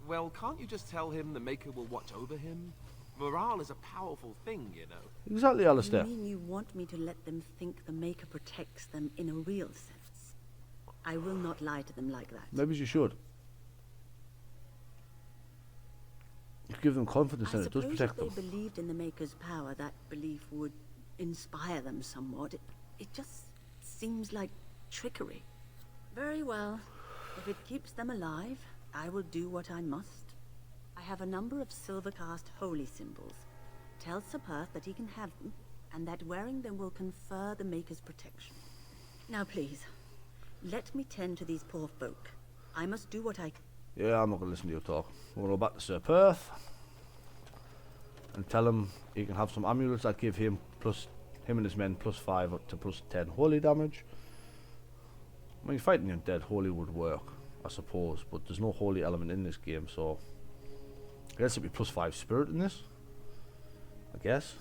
Well, can't you just tell him the Maker will watch over him? Morale is a powerful thing, you know. Exactly, Alistair. You mean you want me to let them think the Maker protects them in a real sense? I will not lie to them like that. Maybe you should. You give them confidence and it does protect them. If they believed in the Maker's power, that belief would inspire them somewhat. It just seems like trickery. Very well. If it keeps them alive, I will do what I must. I have a number of silver-cast holy symbols. Tell Sir Perth that he can have them, and that wearing them will confer the Maker's protection. Now please, let me tend to these poor folk. I must do what I can. Yeah, I'm not going to listen to your talk. We'll go back to Sir Perth and tell him he can have some amulets that give him and his men +5 up to +10 holy damage. I mean, fighting undead, holy would work, I suppose, but there's no holy element in this game, so I guess it'd be +5 spirit in this, I guess.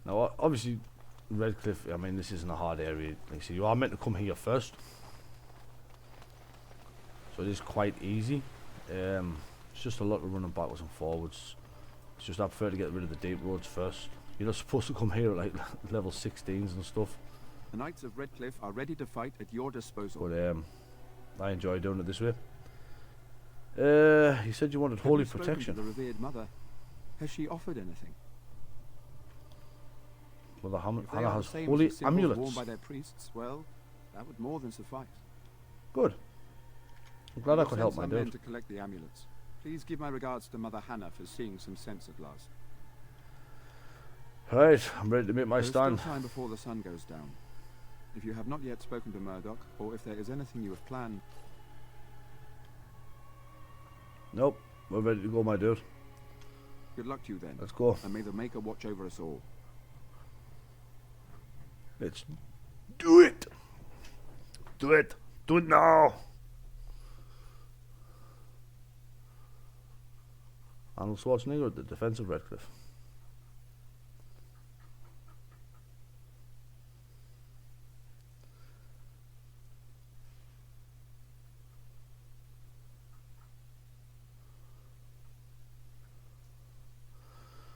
Now, obviously, Redcliffe, I mean, this isn't a hard area. Like I say, you are meant to come here first, so it is quite easy. It's just a lot of running backwards and forwards. It's just I prefer to get rid of the deep roads first. You're not supposed to come here at like level 16s and stuff. The Knights of Redcliffe are ready to fight at your disposal. But I enjoy doing it this way. You said you wanted holy protection. To the revered mother, has she offered anything? Well, the If they Hannah are has the same holy as the symbols amulets. worn by their priests, well, that would more than suffice. Good. I'm glad I could help my some men dude. to collect the amulets. Please give my regards to Mother Hannah for seeing some sense at last. Right, I'm ready to make my There is stand. still time before the sun goes down. If you have not yet spoken to Murdoch, or if there is anything you have planned... Nope, we're ready to go, my dude. Good luck to you then. Let's go. And may the Maker watch over us all. Let's do it. Do it. Do it now. Arnold Schwarzenegger at the defense of Redcliffe.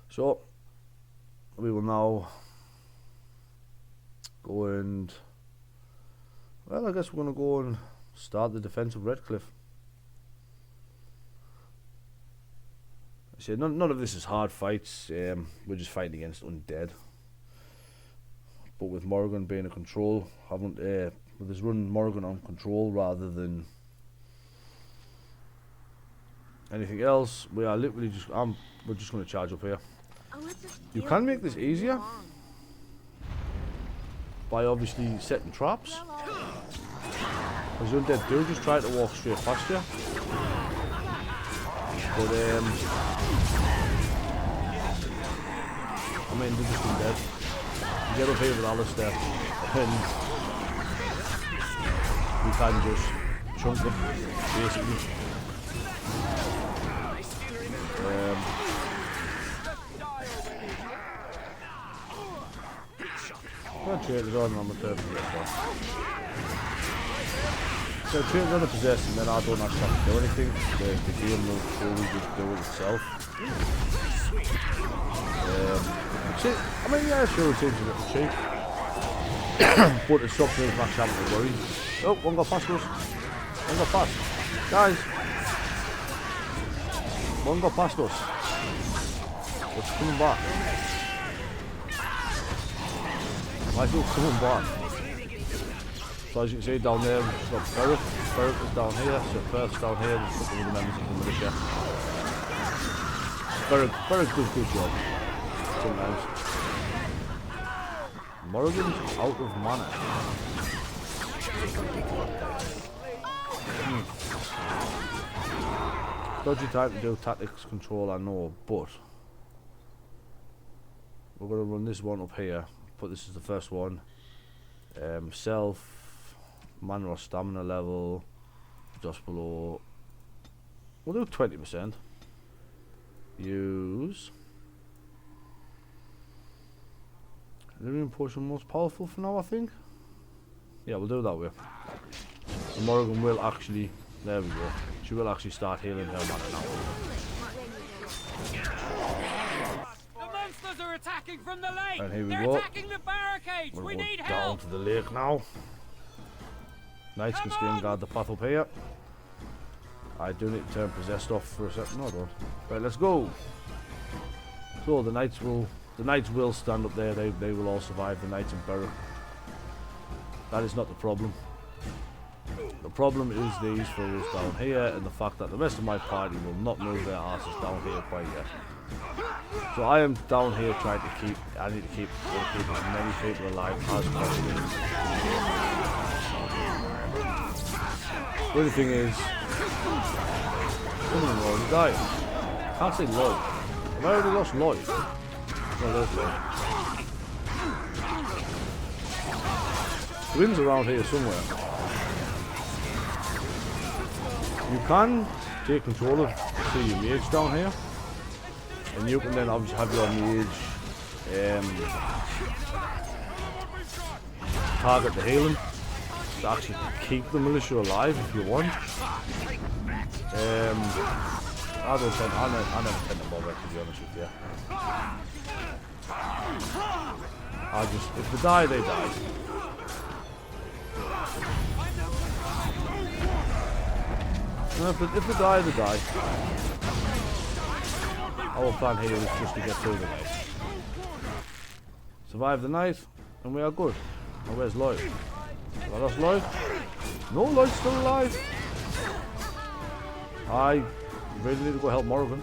So, we will now go and, well, I guess we're going to go and start the defense of Redcliffe. I say none of this is hard fights. We're just fighting against undead. But with Morgan being a control, with us running Morgan on control rather than anything else, we are literally just we're just going to charge up here. You can make this easier by obviously setting traps. Because undead do just try to walk straight past you. But I mean, they're just undead. You get up here with Alistair and you can just chunk them, basically. I'm traded on the turn for this one. So traded on a possess and then I don't actually have to do anything. The game will fully just do it itself. I mean, yeah, sure, it seems a little cheap. But it stops me from actually having to worry. Oh, one got past us. One got past. Guys. One got past us. What's coming back? Why is it coming back? So as you can see down there, we've got Berwick is down here, so Perth's down here, there's a couple of the members of the militia. Berwick does a good job, sometimes. Morrigan's out of mana. Dodgy type to do tactics control, I know, but we're going to run this one up here. Put this as the first one. Self, mana or stamina level, just below. We'll do 20%. Use Lyrian potion most powerful for now, I think. Yeah, we'll do it that way. So Morrigan will actually, there we go. She will actually start healing her mana now. The monster! attacking from the lake. And here we They're go. attacking the barricades. We'll We go need down help. to the lake now. Knights can stay and guard the path up here. I do need to turn possessed off for a second. No, I don't. Right, let's go. So the knights will stand up there. They will all survive. The knights in Berwick. That is not the problem. The problem is these fools down here and the fact that the rest of my party will not move their asses down here quite yet. So I am down here trying to keep. I need to keep as many people alive as possible. The only thing is, some of them already died. I can't say Lloyd. Have I already lost Lloyd? No, there's Lloyd. Twins around here somewhere. You can take control of, say, your mage down here, and you can then obviously have your mage target the healing to actually keep the militia alive if you want. I never tend to bother, to be honest with you. If they die, they die. And if they die, they die. Our plan here is just to get through the night. Survive the night, and we are good. Now where's Lloyd? Have I lost Lloyd? No, Lloyd's still alive. I really need to go help Morrigan.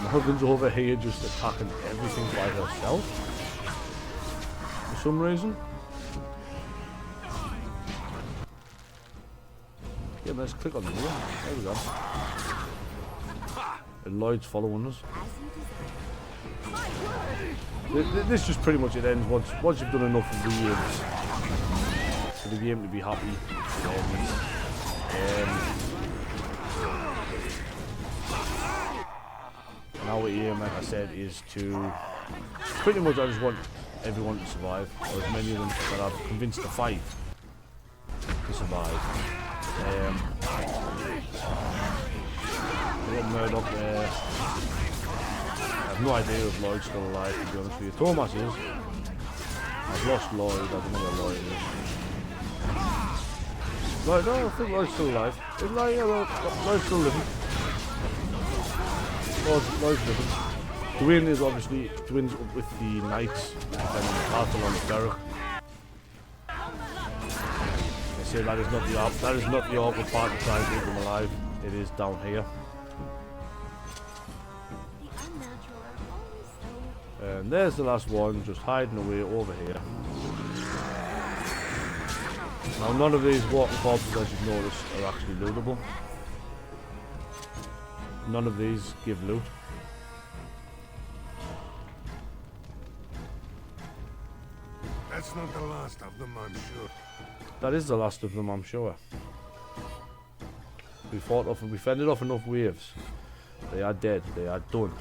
Morrigan's over here just attacking everything by herself. For some reason. Yeah, let's click on the wheel. There we go. And Lloyd's following us. This just pretty much it ends once you've done enough of the games for the game to be happy. And our aim, like I said, is to pretty much I just want everyone to survive, or as many of them that I've convinced to fight to survive. We've got Murdoch there. I have no idea if Lloyd's still alive, to be honest with you. Thomas is. I've lost Lloyd, I don't know where Lloyd is. Right, no, I think Lloyd's still alive. Lloyd's still living. Lloyd's living. Dwayne is obviously twins up with the Knights and the castle on the Berwick. I say that is not the awkward part to try and keep them alive. It is down here. And there's the last one, just hiding away over here. Now none of these walking corpses, as you've noticed, are actually lootable. None of these give loot. That's not the last of them, I'm sure. That is the last of them, I'm sure. We fended off enough waves. They are dead. They are done.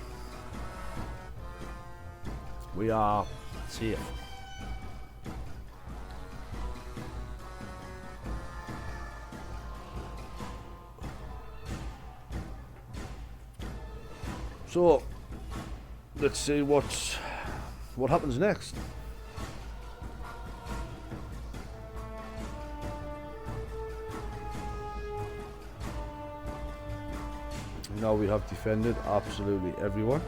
We are safe. So let's see what happens next. Now we have defended absolutely everyone.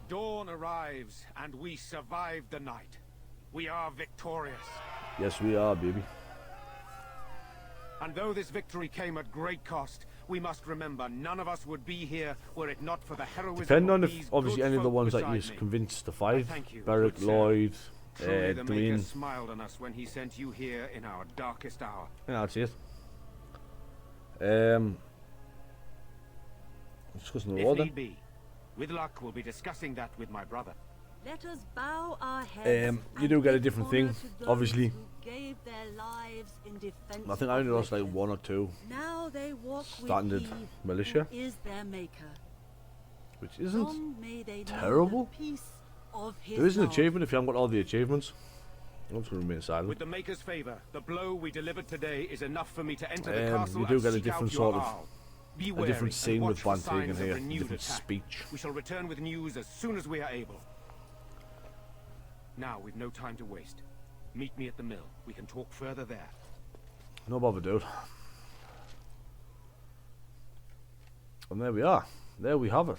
Dawn arrives and we survive the night. We are victorious. Yes, we are, baby. And though this victory came at great cost, we must remember none of us would be here were it not for the heroism Depending on of if these obviously good any of the folk ones that beside you're me. convinced to fight. Thank you, Barrack, good sir. Lloyd, Truly the Maker Dwayne. smiled on us when he sent you here in our darkest hour. Yeah, that's it. Discussing the If order. need be, with luck, we'll be discussing that with my brother. Let us bow our heads. You do get a different thing, obviously. Gave their lives in defense I think I only lost like one or two now they walk standard with he militia, who is their maker. which isn't Long may they know terrible. the peace of his There is an love. achievement if you haven't got all the achievements. I'm just going to remain silent. With the Maker's favor, the blow we delivered today is enough for me to enter the castle you do and get a seek different out sort your of Arl. Be a wary different and scene watch with for Van signs Tegen of here, renewed different attack. speech. We shall return with news as soon as we are able. Now we've no time to waste. Meet me at the mill. We can talk further there. No bother, dude. And there we are. There we have it.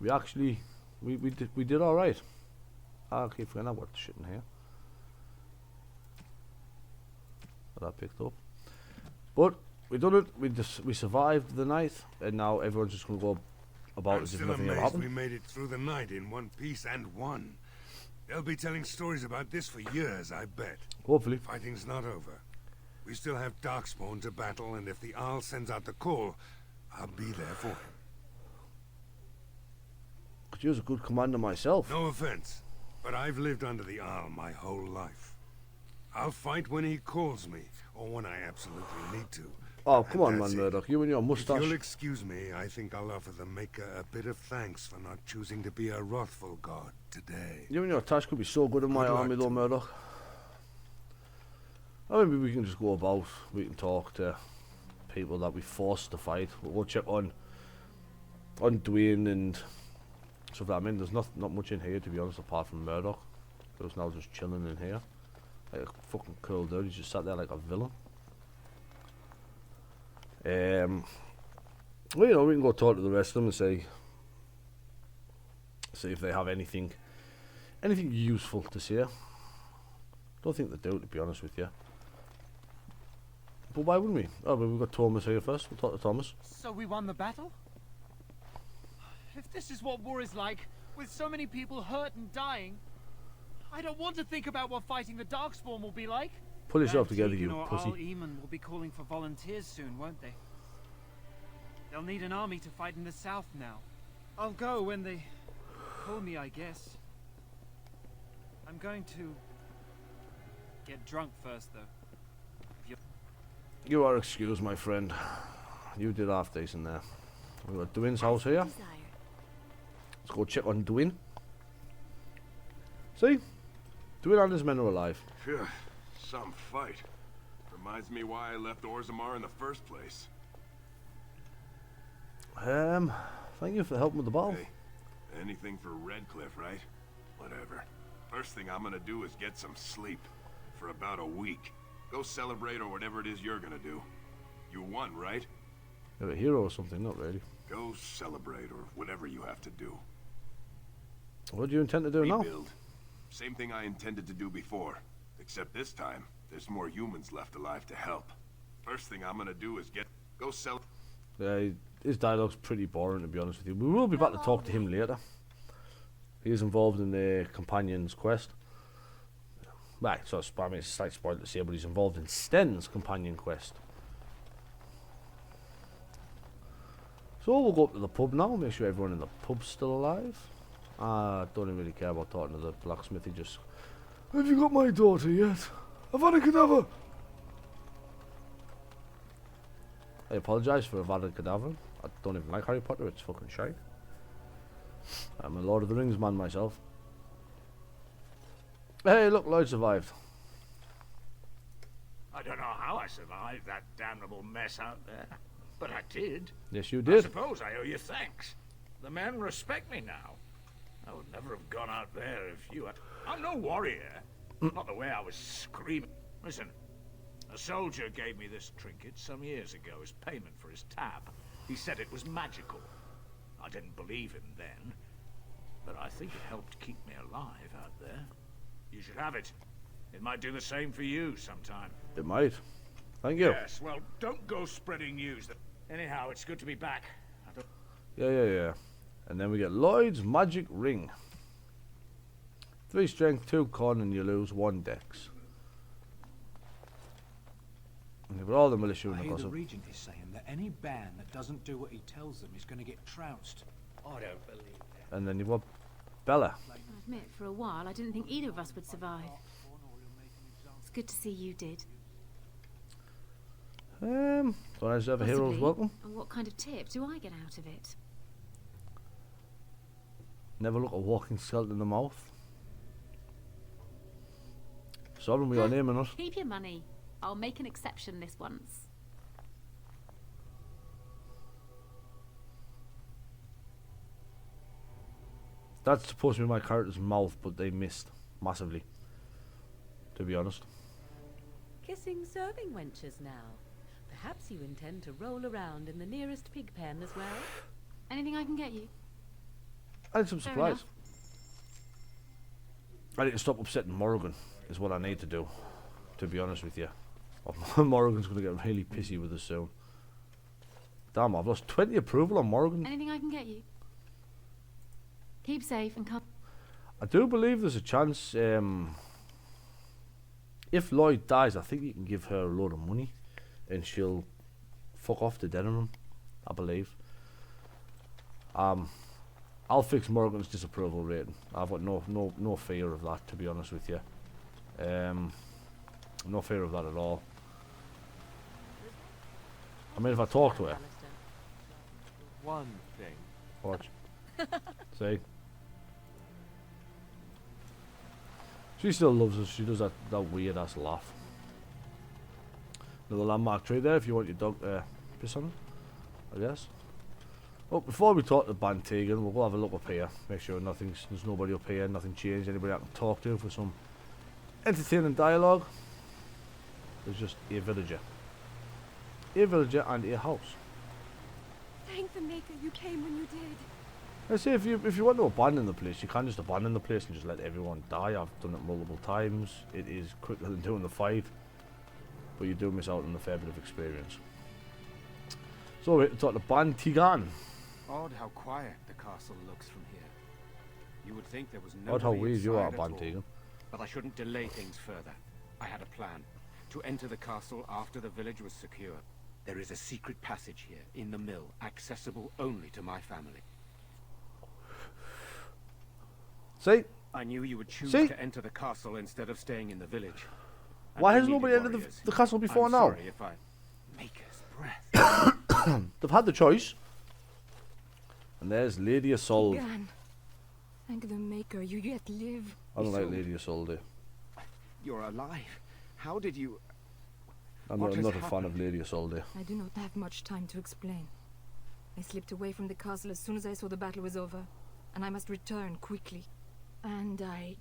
We actually, we did all right. I keep forgetting I worked shit in here. That I picked up. But we done it. We survived the night, and now everyone's just gonna go about I'm as if still nothing ever amazed happened. we made it through the night in one piece and won. They'll be telling stories about this for years, I bet. Hopefully. Fighting's not over. We still have Darkspawn to battle, and if the Arl sends out the call, I'll be there for him. Cause you're a good commander myself. No offense, but I've lived under the Arl my whole life. I'll fight when he calls me, or when I absolutely need to. Oh, come on, That's man, it. Murdoch. You and your If moustache. you'll excuse me, I think I'll offer the Maker a bit of thanks for not choosing to be a wrathful god today. You and your task could be so good in my Good luck army, though, Murdoch. I mean, maybe we can just go about. We can talk to people that we forced to fight. We'll check on Dwayne and stuff like that. I mean, there's not much in here, to be honest, apart from Murdoch. Who's now just chilling in here. Like a fucking cool dude. He's just sat there like a villain. Well, you know, we can go talk to the rest of them and see if they have anything useful to say. Don't think they do, to be honest with you. But why wouldn't we? Oh, but we've got Thomas here first. We'll talk to Thomas. So we won the battle? If this is what war is like, with so many people hurt and dying, I don't want to think about what fighting the Darkspawn will be like. Pull yourself together, you or pussy. Arl Eamon will be calling for volunteers soon, won't they? They'll need an army to fight in the south now. I'll go when they call me, I guess. I'm going to get drunk first, though. You are excused, my friend. You did half decent there. We've got Dwayne's house here. Let's go check on Dwayne. See? Dwayne and his men are alive. Phew, some fight. Reminds me why I left Orzammar in the first place. Thank you for helping with the ball. Hey, anything for Redcliffe, right? Whatever. First thing I'm gonna do is get some sleep. For about a week. Go celebrate or whatever it is you're gonna do. You won, right? You're a hero or something, not really. Go celebrate or whatever you have to do. What do you intend to do now? Rebuild. Same thing I intended to do before. Except this time, there's more humans left alive to help. First thing I'm gonna do is go celebrate. Yeah, his dialogue's pretty boring, to be honest with you. We will be back to talk to him later. He is involved in the companion's quest. Right, so I mean, it's a slight spoiler to say, but he's involved in Sten's companion quest. So we'll go up to the pub now, make sure everyone in the pub's still alive. I don't even really care about talking to the blacksmith. He just, have you got my daughter yet? I've had a cadaver. I apologise for Avada Kedavra. I don't even like Harry Potter, it's fucking shite. I'm a Lord of the Rings man myself. Hey, look, Lloyd survived. I don't know how I survived that damnable mess out there, but I did. Yes, you I did. suppose I owe you thanks. The men respect me now. I would never have gone out there if you had... I'm no warrior. Not the way I was screaming. Listen, a soldier gave me this trinket some years ago as payment for his tab. He said it was magical. I didn't believe him then, but I think it helped keep me alive out there. You should have it. It might do the same for you sometime. It might. Thank you. Yes, well, don't go spreading news that... Anyhow, it's good to be back. Yeah. And then we get Lloyd's magic ring. 3 strength, 2 con, and you lose 1 dex. And you've got all the militia in I the hear the gossip. Regent is saying that any band that doesn't do what he tells them is going to get trounced. I don't believe that. And then you've got Bella. I admit, for a while, I didn't think either of us would survive. It's good to see you did. Don't I deserve a hero's Possibly. welcome? And what kind of tip do I get out of it? Never look a walking skeleton in the mouth. Sorry, we are naming it. Keep your money. I'll make an exception this once. That's supposed to be my character's mouth, but they missed massively, to be honest. Kissing serving wenches now. Perhaps you intend to roll around in the nearest pig pen as well? Anything I can get you? I need some Fair supplies. enough. I need to stop upsetting Morrigan, is what I need to do, to be honest with you. Morrigan's going to get really pissy with us soon. Damn, I've lost 20 approval on Morrigan. Anything I can get you? Keep safe and come. I do believe there's a chance, if Lloyd dies, I think you can give her a load of money and she'll fuck off to Denham, I believe. I'll fix Morgan's disapproval rating. I've got no fear of that, to be honest with you. No fear of that at all. I mean, if I talk to her. One thing. Watch. See? She still loves us. She does that weird ass laugh. Another landmark tree there if you want your dog to piss on it, I guess. Well, before we talk to Bantegan, we'll go have a look up here. Make sure there's nobody up here, nothing changed, anybody I can talk to for some entertaining dialogue. There's just a villager. A villager and a house. Thank the Maker you came when you did. I say if you want to abandon the place, you can't just abandon the place and just let everyone die. I've done it multiple times. It is quicker than doing the fight, but you do miss out on a fair bit of experience. So we talk to Bantegan. Odd how quiet the castle looks from here. You would think there was no. Odd how weird you are, inside at all. Bantegan. But I shouldn't delay things further. I had a plan. To enter the castle after the village was secure. There is a secret passage here, in the mill, accessible only to my family. See? I knew you would choose See? to enter the castle instead of staying in the village. And Why we has needed nobody entered warriors. the castle before I'm now? Sorry if I... Maker's breath. They've had the choice. And there's Lady Isolde. Gan, thank the Maker you yet live. I don't like Lady Isolde. You're alive. How did you... I'm What not has a fan of Lady Isolde. I do not have much time to explain. I slipped away from the castle as soon as I saw the battle was over, and I must return quickly. And I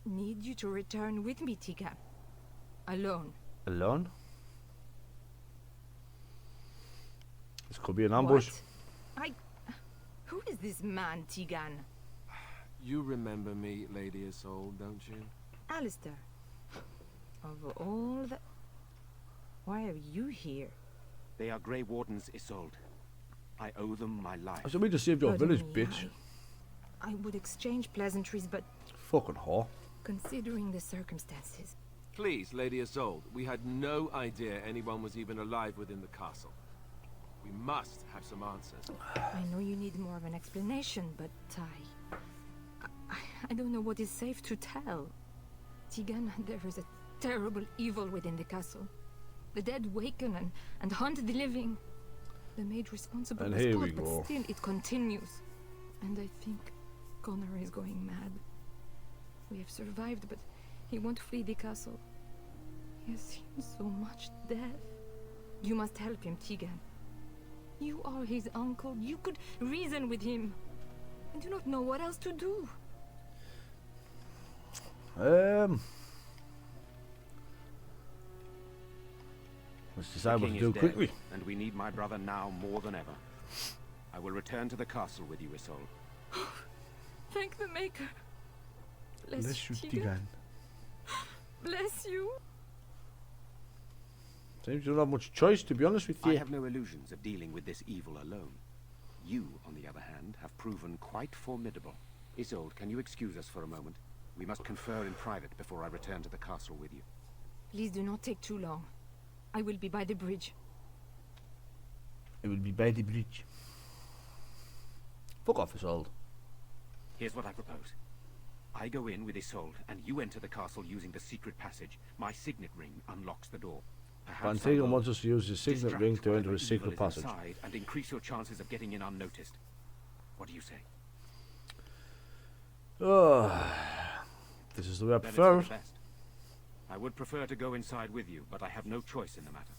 need you to return with me, Tigan. Alone. Alone? This could be an ambush. Who is this man, Tigan? You remember me, Lady Isolde, don't you? Alistair. Of all the... Why are you here? They are Grey Wardens, Isolde. I owe them my life. So we just saved your Pardon village, me, bitch. I would exchange pleasantries, but Fucking whore. considering the circumstances... Please, Lady Isolde, we had no idea anyone was even alive within the castle. We must have some answers. I know you need more of an explanation, but I don't know what is safe to tell. Tigan, there is a terrible evil within the castle. The dead waken and hunt the living. The maid responsible And was here caught, we but go. still it continues. And I think Connor is going mad. We have survived, but he won't flee the castle. He has seen so much death. You must help him, Tigan. You are his uncle. You could reason with him. I do not know what else to do. Let's The decide what king to do is dead, quickly. and we need my brother now more than ever. I will return to the castle with you, Isolde. Thank the Maker. Bless you, Tigan. Tigan. Bless you. Seems you don't have much choice, to be honest with you. I have no illusions of dealing with this evil alone. You, on the other hand, have proven quite formidable. Isolde, can you excuse us for a moment? We must confer in private before I return to the castle with you. Please do not take too long. I will be by the bridge. It will be by the bridge. Fuck off, Isolde. Here's what I propose. I go in with Isolde, and you enter the castle using the secret passage. My signet ring unlocks the door. Perhaps I Bantegan will wants us to use his signet distract ring to enter whatever his secret evil is passage. inside and increase your chances of getting in unnoticed. What do you say? Oh, this is the way I Then it's prefer for it. the best. I would prefer to go inside with you, but I have no choice in the matter.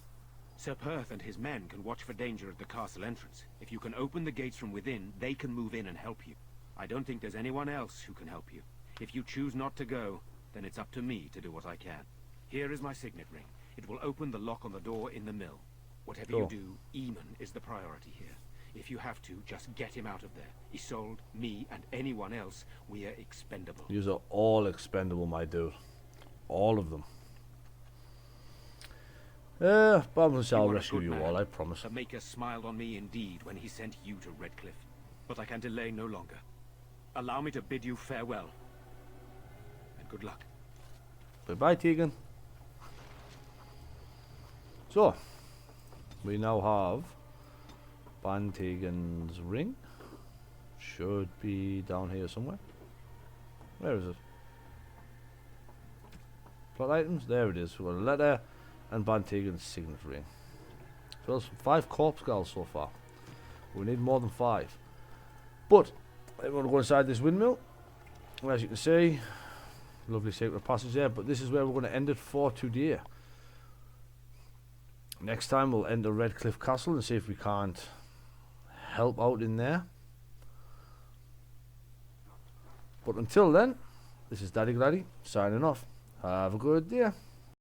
Sir Perth and his men can watch for danger at the castle entrance. If you can open the gates from within, they can move in and help you. I don't think there's anyone else who can help you. If you choose not to go, then it's up to me to do what I can. Here is my signet ring. It will open the lock on the door in the mill. Whatever you Cool. do, Eamon is the priority here. If you have to, just get him out of there. Isolde, me, and anyone else, we are expendable. Yous are all expendable, my dude. All of them. Problems shall You are a rescue good you man. all, I promise. The Maker smiled on me indeed when he sent you to Redcliffe. But I can delay no longer. Allow me to bid you farewell. And good luck. Bye-bye, Tegan. So, we now have Ban Tegan's ring. Should be down here somewhere. Where is it? Plot items? There it is. We've got a letter and Ban Tegan's signet ring. So that's 5 corpse skulls so far. We need more than 5. But, I'm going to go inside this windmill. And as you can see, lovely secret passage there, but this is where we're going to end it for today. Next time we'll enter Redcliffe Castle and see if we can't help out in there. But until then, this is Daddy Gladdy signing off. Have a good day.